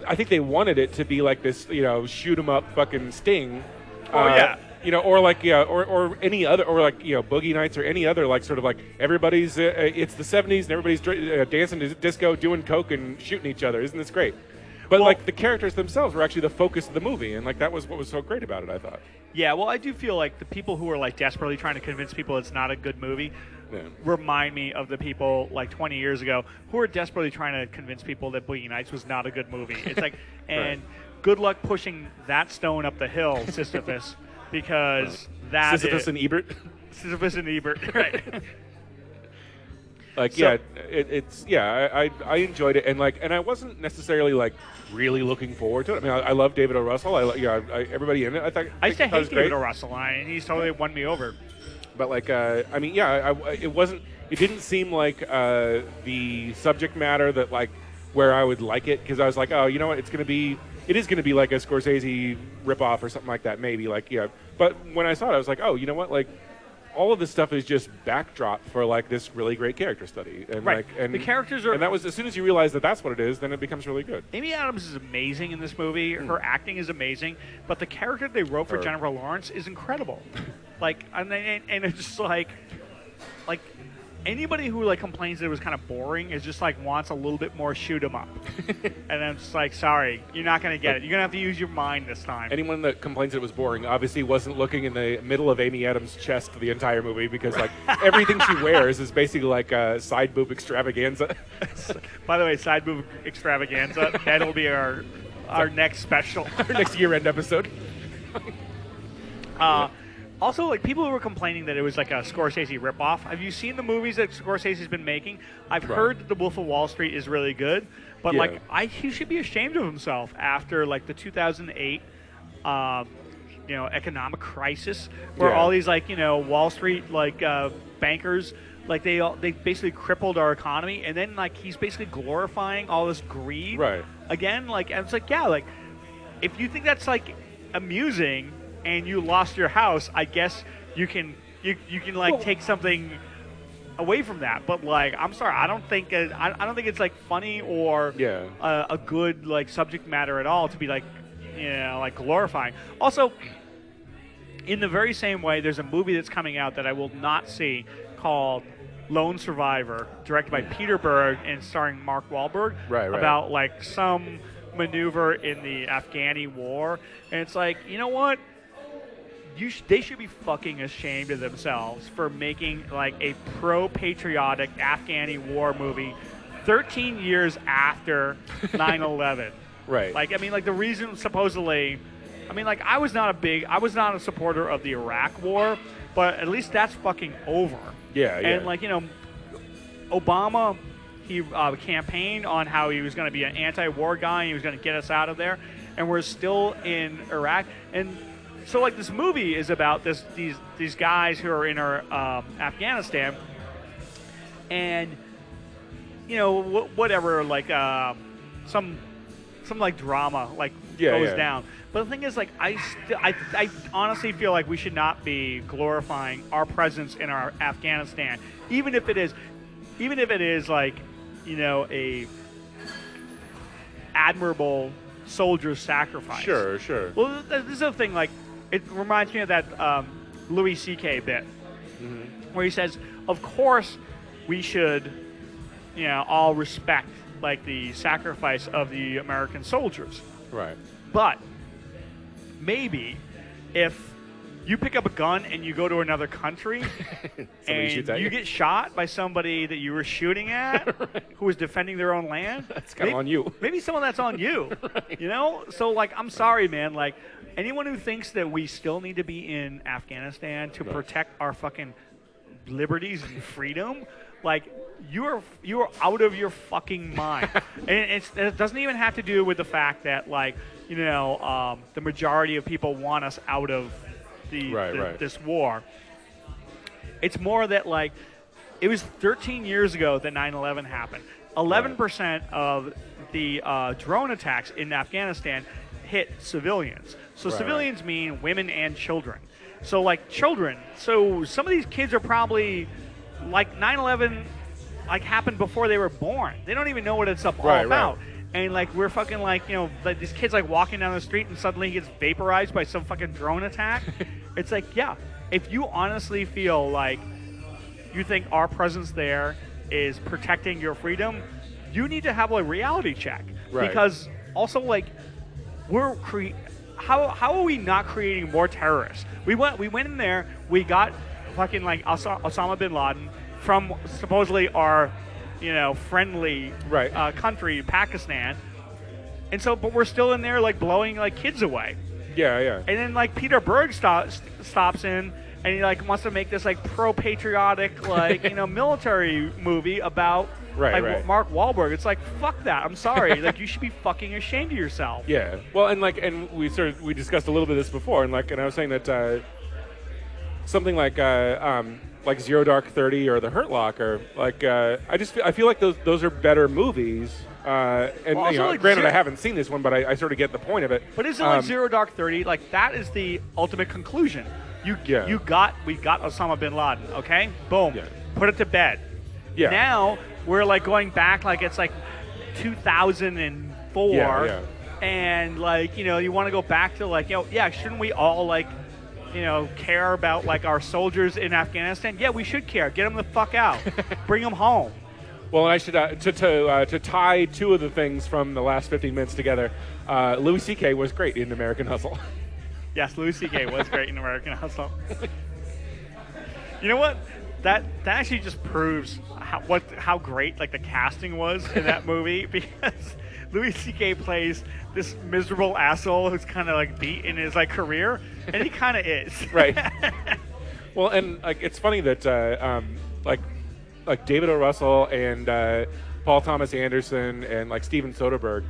I think they wanted it to be like this, shoot 'em up fucking Sting. Oh yeah. Or any other, or like Boogie Nights or any other like sort of like everybody's it's the 70s and everybody's dancing to disco, doing coke and shooting each other. Isn't this great? But like the characters themselves were actually the focus of the movie, and like that was what was so great about it, I thought. Yeah, well, I do feel like the people who are like desperately trying to convince people it's not a good movie remind me of the people like 20 years ago who were desperately trying to convince people that Boogie Nights was not a good movie. It's like, and good luck pushing that stone up the hill, Sisyphus, because that Sisyphus and Ebert. Sisyphus and Ebert, right? Like I enjoyed it, and I wasn't necessarily like really looking forward to it. I mean, I love David O. Russell. Everybody in it. I used to hate David O. Russell, and he's totally won me over. But like, I mean, it wasn't. It didn't seem like the subject matter that like where I would like it, because I was like, oh, you know what, it is going to be like a Scorsese ripoff or something like that, maybe. Like, yeah. But when I saw it, I was like, oh, you know what, like. All of this stuff is just backdrop for like this really great character study, and right. like, and the characters are. And that was as soon as you realize that that's what it is, then it becomes really good. Amy Adams is amazing in this movie. Her acting is amazing, but the character they wrote for Jennifer Lawrence is incredible. Like, and it's just like anybody who like complains that it was kind of boring is just like wants a little bit more shoot 'em up, and I'm just like, sorry, you're not gonna get it. You're gonna have to use your mind this time. Anyone that complains it was boring obviously wasn't looking in the middle of Amy Adams' chest the entire movie, because like everything she wears is basically like a side boob extravaganza. By the way, side boob extravaganza. That'll be our next special, our next year-end episode. Also, like, people who were complaining that it was like a Scorsese ripoff. Have you seen the movies that Scorsese's been making? I've heard that The Wolf of Wall Street is really good, but like, he should be ashamed of himself after like the 2008, economic crisis, where all these like Wall Street like bankers, like they basically crippled our economy, and then like he's basically glorifying all this greed again. Like, and it's like, yeah, like if you think that's like amusing. And you lost your house, I guess you can like take something away from that. But like, I'm sorry, I don't think it's like funny or a good like subject matter at all to be like like glorifying. Also, in the very same way, there's a movie that's coming out that I will not see called Lone Survivor, directed by Peter Berg and starring Mark Wahlberg, about like some maneuver in the Afghani war, and it's like, you know what? They should be fucking ashamed of themselves for making like a pro-patriotic Afghani war movie 13 years after 9/11. Right. Like, I mean, like the reason supposedly, I mean, like I was not a supporter of the Iraq war, but at least that's fucking over. Yeah. And like, Obama, he campaigned on how he was going to be an anti-war guy and he was going to get us out of there, and we're still in Iraq. And so, like, this movie is about these guys who are in Afghanistan, and whatever, like some like drama like goes down. But the thing is, like, I honestly feel like we should not be glorifying our presence in our Afghanistan, even if it is like a admirable soldier sacrifice. Sure. Well, this is the thing, like. It reminds me of that Louis C.K. bit where he says, of course we should, all respect, like, the sacrifice of the American soldiers. Right. But maybe if you pick up a gun and you go to another country and you get shot by somebody that you were shooting at who was defending their own land. That's kind of on you. Maybe some of that's on you, So, like, I'm sorry, man. Like, anyone who thinks that we still need to be in Afghanistan to protect our fucking liberties and freedom, like, you are out of your fucking mind. And it doesn't even have to do with the fact that, like, the majority of people want us out of this war. It's more that, like, it was 13 years ago that 9/11 happened. 11% of the drone attacks in Afghanistan hit civilians. So civilians mean women and children. So, like, children. So some of these kids are probably, like, 9/11 like happened before they were born. They don't even know what it's all about. And, like, we're fucking, like, like these kids, like, walking down the street and suddenly he gets vaporized by some fucking drone attack. It's like, yeah, if you honestly feel like you think our presence there is protecting your freedom, you need to have a reality check. Because also like how are we not creating more terrorists? We went in there. We got fucking like Osama bin Laden from supposedly our, friendly country, Pakistan, and so but we're still in there like blowing like kids away. Yeah, yeah. And then like Peter Berg stops in and he like wants to make this like pro-patriotic like military movie about Mark Wahlberg. It's like, fuck that. I'm sorry. Like, you should be fucking ashamed of yourself. Yeah. Well, and we discussed a little bit of this before, and I was saying that something like 0 Dark 30 or The Hurt Locker, I feel like those are better movies. Granted, I haven't seen this one, but I sort of get the point of it. But isn't like 0 Dark 30 like that is the ultimate conclusion? We got Osama bin Laden. Okay, boom, put it to bed. Yeah. Now we're like going back like it's like 2004, and like you want to go back to like shouldn't we all like care about like our soldiers in Afghanistan? Yeah, we should care. Get them the fuck out. Bring them home. Well, I should to tie two of the things from the last 15 minutes together. Louis C.K. was great in American Hustle. Yes, Louis C.K. was great in American Hustle. You know what? That actually just proves how great like the casting was in that movie, because Louis C.K. plays this miserable asshole who's kind of like beat in his like career, and he kind of is. Right. Well, and like it's funny that like David O. Russell and Paul Thomas Anderson and like Steven Soderbergh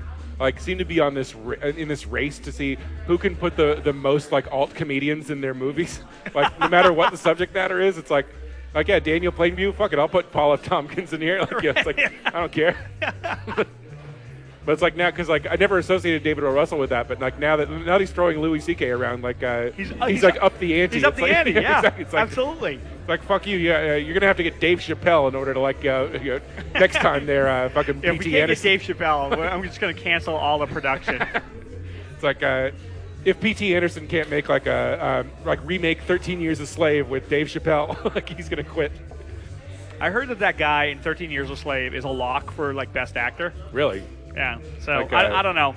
seem to be on this in this race to see who can put the most like alt comedians in their movies. Like no matter what the subject matter is, it's like Daniel Plainview, fuck it, I'll put Paul F. Tompkins in here. It's like I don't care. But it's like now because like I never associated David O. Russell with that, but like now that he's throwing Louis C.K. around, like he's like up the ante. He's up the ante, yeah. Exactly. It's like, absolutely. It's like fuck you, you're gonna have to get Dave Chappelle in order to like next time they're fucking P.T. Anderson. If we can't get Dave Chappelle, I'm just gonna cancel all the production. It's like if P.T. Anderson can't make like a remake 13 Years a Slave with Dave Chappelle, like he's gonna quit. I heard that guy in 13 Years a Slave is a lock for like Best Actor. Really? Yeah. So I don't know.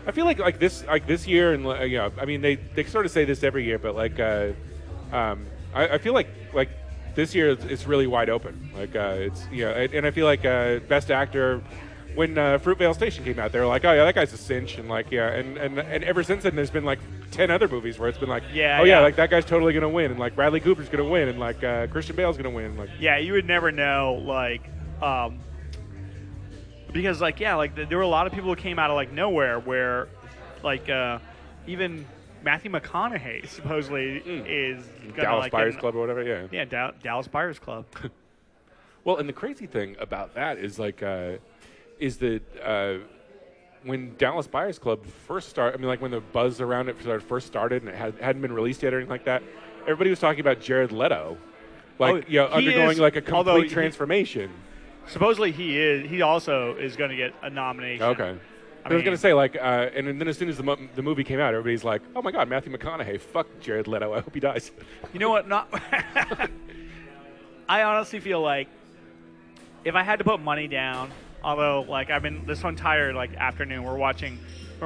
I feel like this year, and I mean they sort of say this every year, but like I feel like this year it's really wide open. Like it's and I feel like Best Actor. When Fruitvale Station came out, they were like, "Oh yeah, that guy's a cinch," and like and ever since then, there's been like 10 other movies where it's been like, like that guy's totally gonna win, and like Bradley Cooper's gonna win, and like Christian Bale's gonna win, like you would never know, like because like there were a lot of people who came out of like nowhere where like even Matthew McConaughey supposedly is gonna, Dallas Buyers Club or whatever, Dallas Buyers Club. Well, and the crazy thing about that is like. Is that when Dallas Buyers Club first started, I mean, like when the buzz around it first started and it hadn't been released yet or anything like that, everybody was talking about Jared Leto, undergoing like a complete transformation. Supposedly he also is going to get a nomination. Okay. I was going to say, like, and then as soon as the movie came out, everybody's like, oh my God, Matthew McConaughey, fuck Jared Leto, I hope he dies. You know what? I honestly feel like if I had to put money down, although, like, I've been this entire like afternoon, we're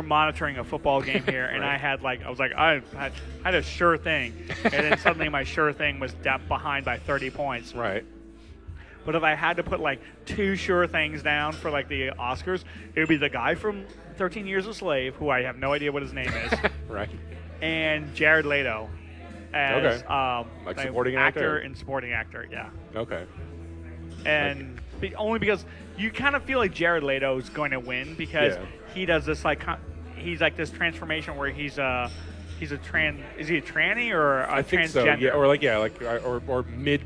monitoring a football game here, and I had a sure thing, and then suddenly my sure thing was behind by 30 points. Right. But if I had to put like two sure things down for like the Oscars, it would be the guy from 13 Years a Slave, who I have no idea what his name is, right, and Jared Leto as like supporting actor and supporting actor, yeah. Okay. And only because you kind of feel like Jared Leto is going to win because he does this he's like this transformation where is he a tranny or a I think transgender? So, yeah, or mid,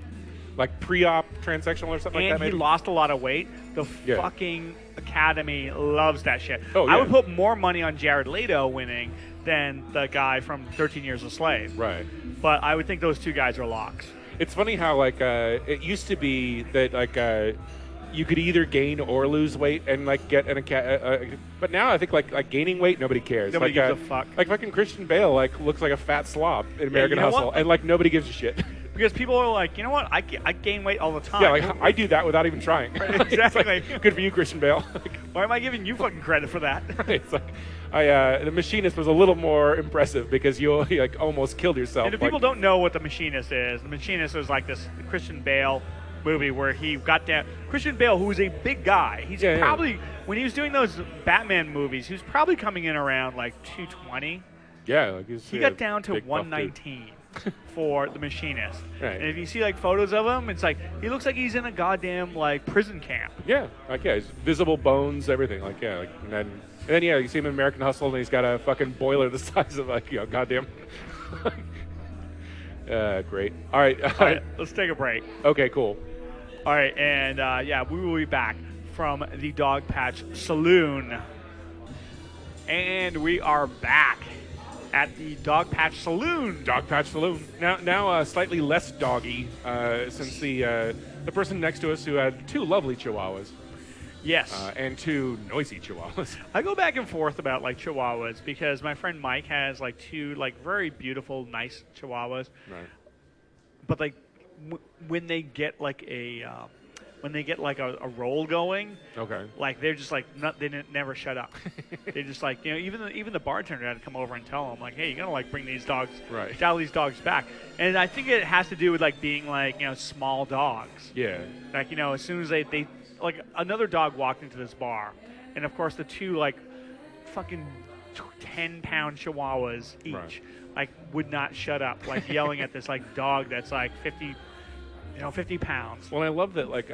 like pre-op transsexual or something like that. And he lost a lot of weight. The fucking Academy loves that shit. Oh, yeah. I would put more money on Jared Leto winning than the guy from 13 Years a Slave. Right. But I would think those two guys are locks. It's funny how like it used to be that like you could either gain or lose weight and like get but now I think like gaining weight nobody cares. Nobody like, gives a fuck. Like fucking Christian Bale like looks like a fat slob in American Hustle, and like nobody gives a shit. Because people are like, you know what? I gain weight all the time. Yeah, like I do that without even trying. Exactly. Like, good for you, Christian Bale. Why am I giving you fucking credit for that? Right, it's like the Machinist was a little more impressive because you like almost killed yourself. And if people don't know what The Machinist is, The Machinist is like this Christian Bale movie where he got down. Christian Bale, who was a big guy, he's probably when he was doing those Batman movies, he was probably coming in around like 220. Yeah, like he got down to 119 for The Machinist. Right. And if you see like photos of him, it's like he looks like he's in a goddamn like prison camp. Yeah, like he's visible bones, everything. Like and then you see him in American Hustle, and he's got a fucking boiler the size of like goddamn. Great. All right, let's take a break. Okay, cool. All right, and we will be back from the Dogpatch Saloon, and we are back at the Dogpatch Saloon. Dogpatch Saloon. Now slightly less doggy since the person next to us who had 2 lovely chihuahuas. Yes. And 2 noisy chihuahuas. I go back and forth about like chihuahuas because my friend Mike has like 2 like very beautiful, nice chihuahuas. Right. But like when they get like a roll going, okay, like they're just like never shut up. They just like even the bartender had to come over and tell them like, hey, you gotta like bring these dogs, dial these dogs back. And I think it has to do with like being like small dogs. Yeah. Like as soon as they like another dog walked into this bar, and of course the 2 like fucking 10-pound chihuahuas each like would not shut up, like yelling at this like dog that's like 50 pounds. Well, I love that like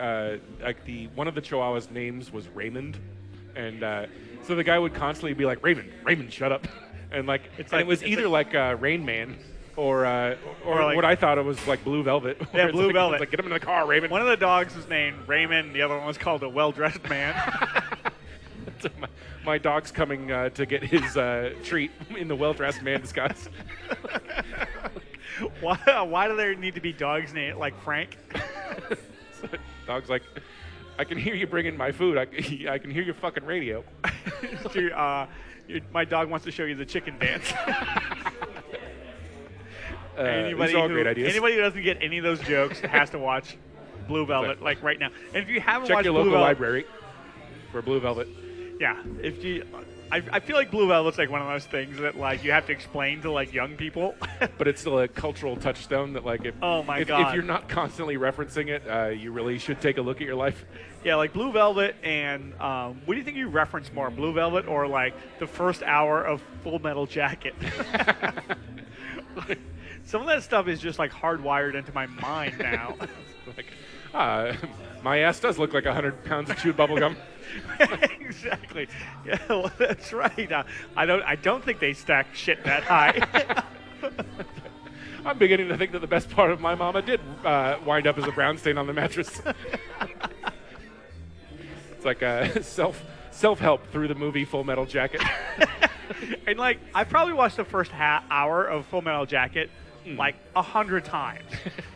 one of the chihuahuas' names was Raymond, and so the guy would constantly be like, Raymond, shut up, and like it was either like Rain Man. Or like, what I thought it was like Blue Velvet. Yeah, Blue Velvet. It's like, get him in the car, Raymond. One of the dogs was named Raymond. The other one was called a well-dressed man. My dog's coming to get his treat in the well-dressed man disguise. Why do there need to be dogs named like Frank? So, dog's like, I can hear you bringing my food. I can hear your fucking radio. Dude, my dog wants to show you the chicken dance. Anybody who doesn't get any of those jokes has to watch Blue Velvet like right now. And if you haven't check watched your Blue local Velvet, library for Blue Velvet. Yeah, I feel like Blue Velvet's like one of those things that like you have to explain to like young people. But it's still a cultural touchstone that like if you're not constantly referencing it, you really should take a look at your life. Yeah, like Blue Velvet and what do you think you reference more, Blue Velvet or like the first hour of Full Metal Jacket? Some of that stuff is just like hardwired into my mind now. My ass does look like 100 pounds of chewed bubblegum. Exactly. Yeah, well, that's right. I don't think they stack shit that high. I'm beginning to think that the best part of my mama did wind up as a brown stain on the mattress. It's like self-help through the movie Full Metal Jacket. And like I probably watched the first hour of Full Metal Jacket like 100 times.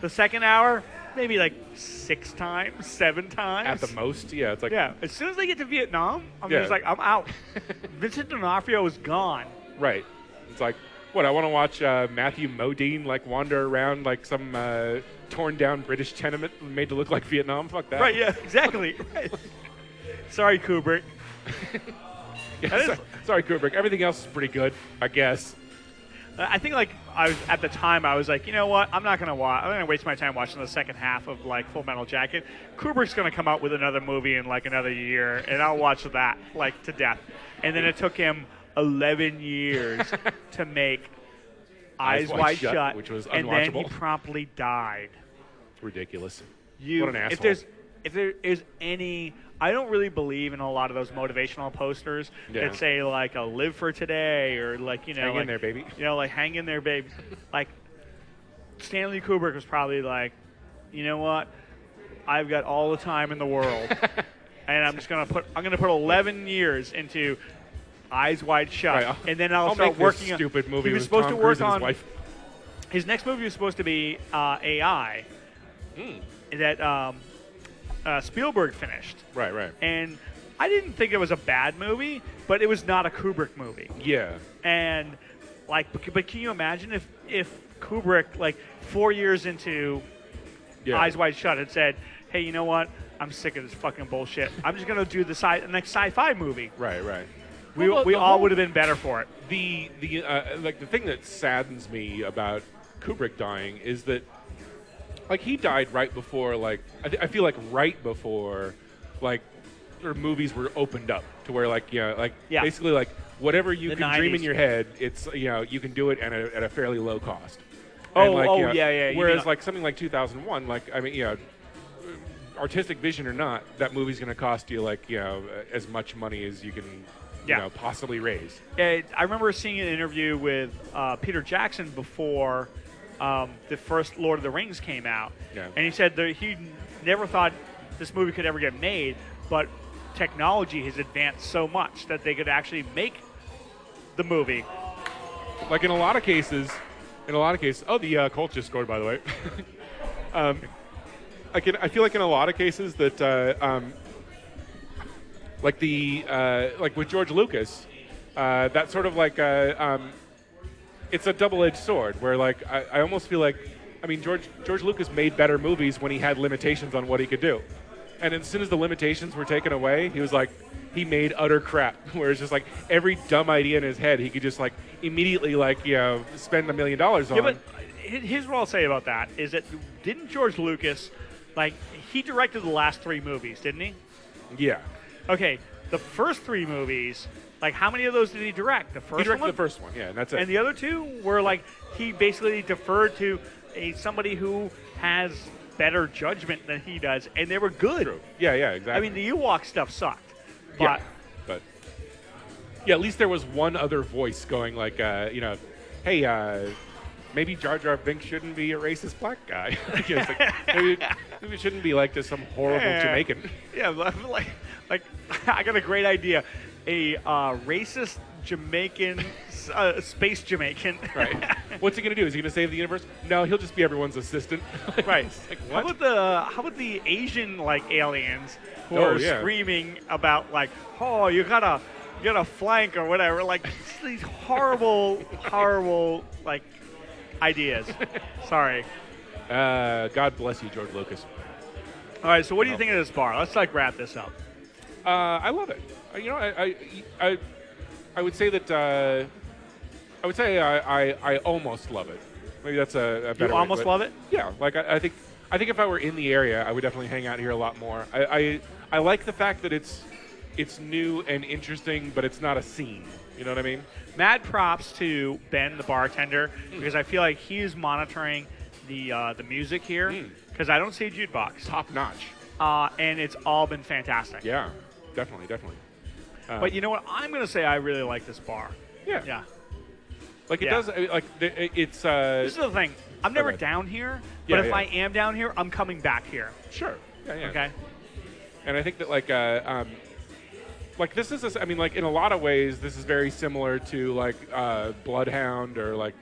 The second hour, maybe like 6 times, 7 times. At the most, yeah. It's like as soon as they get to Vietnam, I'm just like, I'm out. Vincent D'Onofrio is gone. Right. It's like, what, I want to watch Matthew Modine like wander around like some torn down British tenement made to look like Vietnam? Fuck that. Right, yeah, exactly. Right. Sorry, Kubrick. Sorry, Kubrick. Everything else is pretty good, I guess. I think like at the time I was like, you know what? I'm not gonna waste my time watching the second half of like Full Metal Jacket. Kubrick's gonna come out with another movie in like another year, and I'll watch that like to death. And then it took him 11 years to make Eyes Wide Shut, which was unwatchable. And then he promptly died. Ridiculous. What an asshole. If there is any, I don't really believe in a lot of those motivational posters that say like live for today or like hang in there, baby. Like hang in there, baby. Like Stanley Kubrick was probably like, you know what? I've got all the time in the world, and I'm gonna put 11 years into Eyes Wide Shut, right, and then I'll start working on stupid movie. He was supposed to work on his wife. His next movie was supposed to be AI. That Spielberg finished. Right. And I didn't think it was a bad movie, but it was not a Kubrick movie. Yeah. And but can you imagine if Kubrick, like 4 years into Eyes Wide Shut, had said, "Hey, you know what? I'm sick of this fucking bullshit. I'm just gonna do the next sci-fi movie." Right. We all would have been better for it. The thing that saddens me about Kubrick dying is that, like, he died right before, like, I feel like right before, like, sort of movies were opened up to where, like, basically, like, whatever you can dream in your head, it's, you can do it at a fairly low cost. Yeah. Whereas, like, something like 2001, like, I mean, artistic vision or not, that movie's going to cost you, like, as much money as you can, possibly raise. I remember seeing an interview with Peter Jackson before the first Lord of the Rings came out, and he said that he never thought this movie could ever get made, but technology has advanced so much that they could actually make the movie. Like in a lot of cases, the Colts just scored, by the way. I feel like in a lot of cases that, like with George Lucas, that sort of like it's a double-edged sword. Where like I almost feel like, I mean, George Lucas made better movies when he had limitations on what he could do, and as soon as the limitations were taken away, he was like, he made utter crap. Where it's just like every dumb idea in his head, he could just like immediately like spend $1 million on. Yeah, but here's what I'll say about that is that didn't George Lucas, like, he directed the last 3 movies, didn't he? Yeah. Okay, the first 3 movies, like, how many of those did he direct? The first one? He directed the first one, yeah, and that's it. And the other 2 were, like, he basically deferred to somebody who has better judgment than he does, and they were good. True. Yeah, exactly. I mean, the Ewok stuff sucked. But at least there was one other voice going like, hey, maybe Jar Jar Binks shouldn't be a racist black guy. maybe it shouldn't be like just some horrible Jamaican. Yeah, like I got a great idea. A racist Jamaican, space Jamaican. Right. What's he going to do? Is he going to save the universe? No, he'll just be everyone's assistant. Right. Like, what? How about the Asian like aliens who are screaming about like, oh, you gotta flank or whatever, like these horrible like ideas. Sorry. God bless you, George Lucas. All right, so what do you think of this bar? Let's like wrap this up. I love it. I would say that I almost love it. Maybe that's a better. You almost way, love it? Yeah. Like I think if I were in the area, I would definitely hang out here a lot more. I like the fact that it's new and interesting, but it's not a scene. You know what I mean? Mad props to Ben, the bartender, because I feel like he's monitoring the music here, because I don't see a jukebox. Top notch. And it's all been fantastic. Yeah, definitely. But you know what? I'm going to say I really like this bar. Yeah. Like it does. Like it's. This is the thing. I'm never down here, but if I am down here, I'm coming back here. Sure. Yeah. Okay. And I think that like this is. I mean, like in a lot of ways, this is very similar to like Bloodhound or like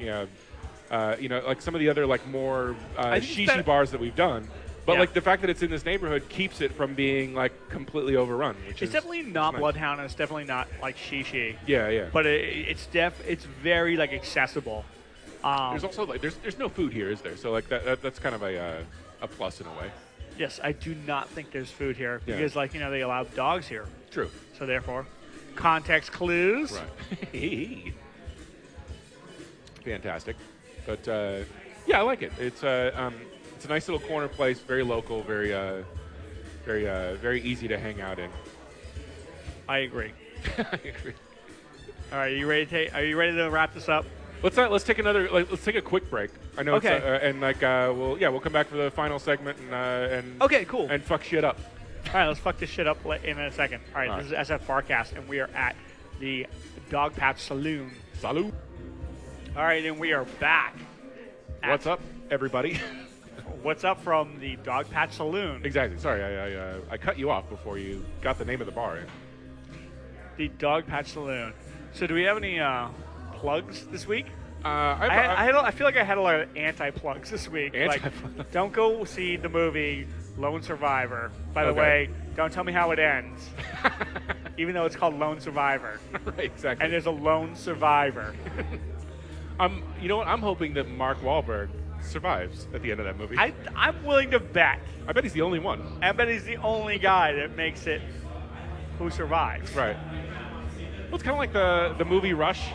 like some of the other like more shishi bars that we've done. But like the fact that it's in this neighborhood keeps it from being like completely overrun. It's definitely not Bloodhound, and it's definitely not like shishi. Yeah. But it's very like accessible. There's also like there's no food here, is there? So like that's kind of a plus in a way. Yes, I do not think there's food here because like they allow dogs here. True. So therefore, context clues. Right. Fantastic. But yeah, I like it. It's a nice little corner place, very local, very easy to hang out in. I agree. All right, are you ready to wrap this up? Let's take a quick break. I know. Okay. We'll come back for the final segment and okay, cool. And fuck shit up. All right, let's fuck this shit up in a second. All right, this is SFBarkast, and we are at the Dogpatch Saloon. Salud. All right, and we are back. What's up, everybody? What's up from the Dogpatch Saloon? Exactly. Sorry, I cut you off before you got the name of the bar in. The Dogpatch Saloon. So do we have any plugs this week? I feel like I had a lot of anti-plugs this week. Like, don't go see the movie Lone Survivor. By the way, don't tell me how it ends. Even though it's called Lone Survivor. Right, exactly. And there's a lone survivor. You know what? I'm hoping that Mark Wahlberg survives at the end of that movie. I'm willing to bet. I bet he's the only one. I bet he's the only guy that makes it who survives. Right. Well, it's kind of like the movie Rush.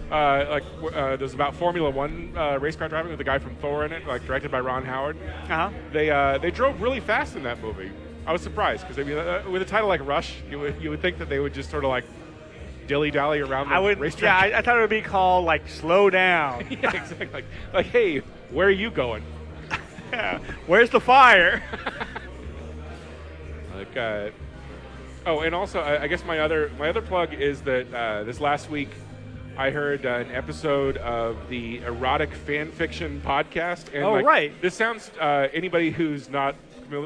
There's about Formula One race car driving with the guy from Thor in it, like directed by Ron Howard. Uh-huh. They drove really fast in that movie. I was surprised because with a title like Rush, you would think that they would just sort of like dilly-dally around the racetrack. Yeah, I thought it would be called like Slow Down. Yeah, exactly. Like, hey, where are you going? Yeah. Where's the fire? And also I guess my other plug is that this last week I heard an episode of the Erotic Fan Fiction podcast. And right. This sounds anybody who's not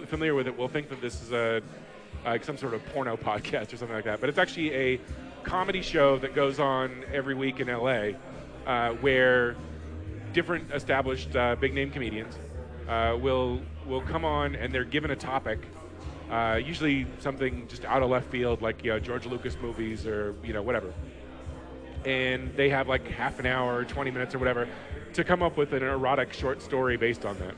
familiar with it will think that this is some sort of porno podcast or something like that. But it's actually a comedy show that goes on every week in LA, where different established big name comedians will come on and they're given a topic, usually something just out of left field, like George Lucas movies or whatever. And they have like half an hour, 20 minutes or whatever to come up with an erotic short story based on that.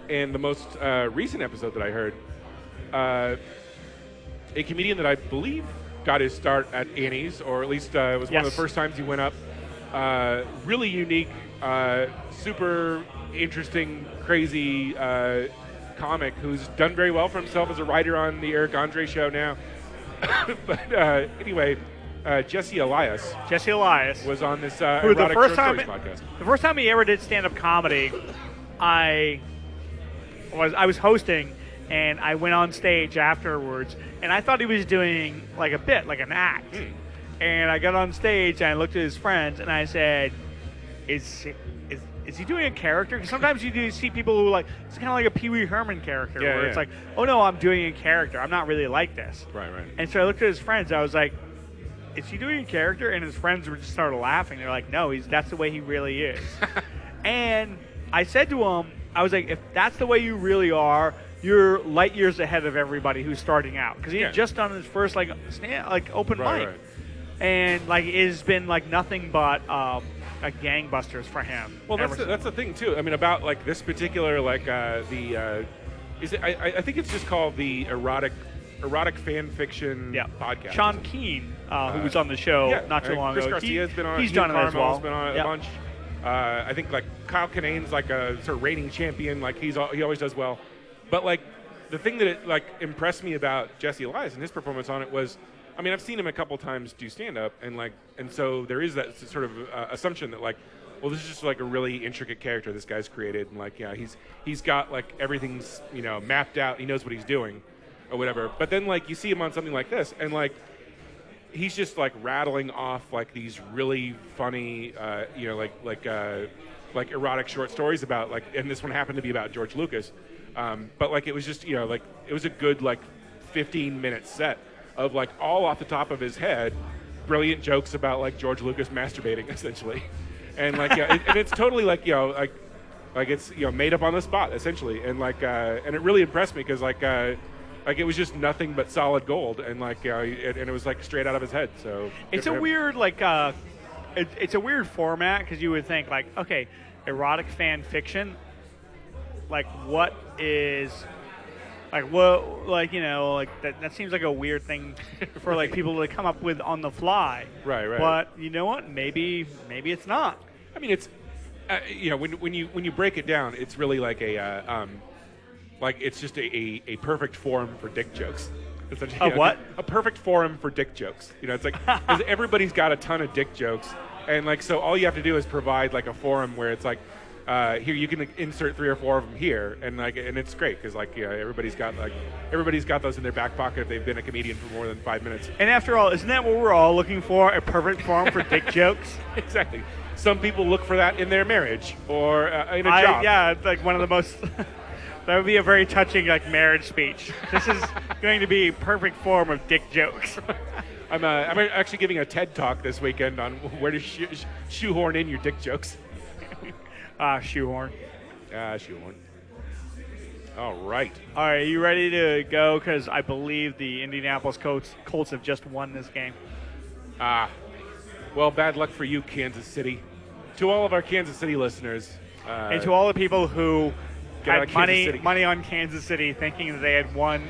And the most recent episode that I heard, a comedian that I believe got his start at Annie's, or at least it was one of the first times he went up. Really unique, super interesting, crazy comic who's done very well for himself as a writer on the Eric Andre show now. But anyway, Jesse Elias was on this erotic short stories podcast. The first time he ever did stand-up comedy, I was hosting, and I went on stage afterwards, and I thought he was doing like a bit, like an act. And I got on stage, and I looked at his friends, and I said, is he doing a character? Because sometimes you do see people who it's kind of like a Pee Wee Herman character, where it's like, oh no, I'm doing a character. I'm not really like this. Right. And so I looked at his friends, I was like, is he doing a character? And his friends were just started laughing. They're like, no, that's the way he really is. And I said to him, I was like, if that's the way you really are, you're light years ahead of everybody who's starting out. Because he had just done his first open mic. Right. And it's been nothing but gangbusters for him. Well, that's the thing too. I mean, about this particular I think it's just called the erotic fan fiction podcast. Sean Keane, who was on the show not too long Chris ago. Garcia's been on. He's done it as well. Been on it a bunch. I think Kyle Kinane's a sort of reigning champion. He always does well. But the thing that impressed me about Jesse Elias and his performance on it was, I mean, I've seen him a couple times do stand-up, and so there is that sort of assumption that well, this is just a really intricate character this guy's created, and he's got everything's mapped out. He knows what he's doing, or whatever. But then you see him on something like this, and he's just rattling off these really funny, erotic short stories about and this one happened to be about George Lucas, but it was just it was a good 15-minute set of all off the top of his head, brilliant jokes about George Lucas masturbating essentially, and and it's totally it's made up on the spot essentially, and and it really impressed me because it was just nothing but solid gold, and and it was straight out of his head. So it's a weird it's a weird format because you would think okay, erotic fan fiction, what is that seems like a weird thing for people to come up with on the fly. Right. But you know what? Maybe it's not. I mean, it's when you break it down, it's really it's just a perfect forum for dick jokes. What? A perfect forum for dick jokes. It's because everybody's got a ton of dick jokes, and so all you have to do is provide a forum where it's here you can insert 3 or 4 of them here, and and it's great because everybody's got those in their back pocket if they've been a comedian for more than 5 minutes. And after all, isn't that what we're all looking for? A perfect forum for dick jokes? Exactly. Some people look for that in their marriage or in a job. Yeah, it's one of the most. That would be a very touching marriage speech. This is going to be a perfect form of dick jokes. I'm actually giving a TED talk this weekend on where to shoehorn in your dick jokes. Shoehorn. Shoehorn. All right. All right, you ready to go? Because I believe the Indianapolis Colts have just won this game. Well, bad luck for you, Kansas City. To all of our Kansas City listeners. And to all the people who Get out had of Kansas City. money on Kansas City thinking that they had won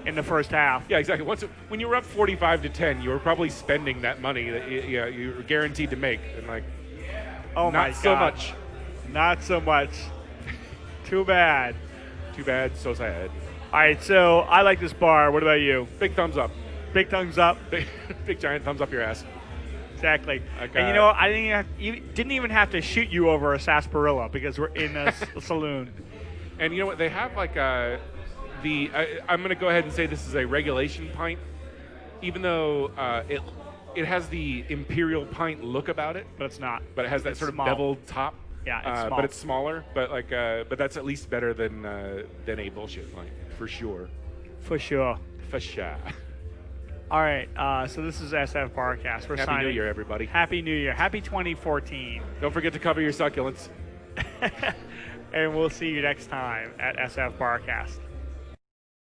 in the first half. Yeah, exactly. When you were up 45-10, you were probably spending that money that you were guaranteed to make. And like, oh my God. Not so much. Not so much. Too bad. Too bad, so sad. All right, so I like this bar. What about you? Big thumbs up. Big thumbs up. Big giant thumbs up your ass. Exactly. Okay. And you know what? You didn't even have to shoot you over a sarsaparilla because we're in a saloon. And you know what? They have like I'm going to go ahead and say this is a regulation pint, even though it has the imperial pint look about it. But it's not. But it has that It's sort of small. beveled top. Yeah, it's small. But it's smaller. But but that's at least better than a bullshit pint for sure. For sure. For sure. All right, so this is SF Barkast. We're Happy signing. New Year, everybody. Happy New Year. Happy 2014. Don't forget to cover your succulents. And we'll see you next time at SF Barkast.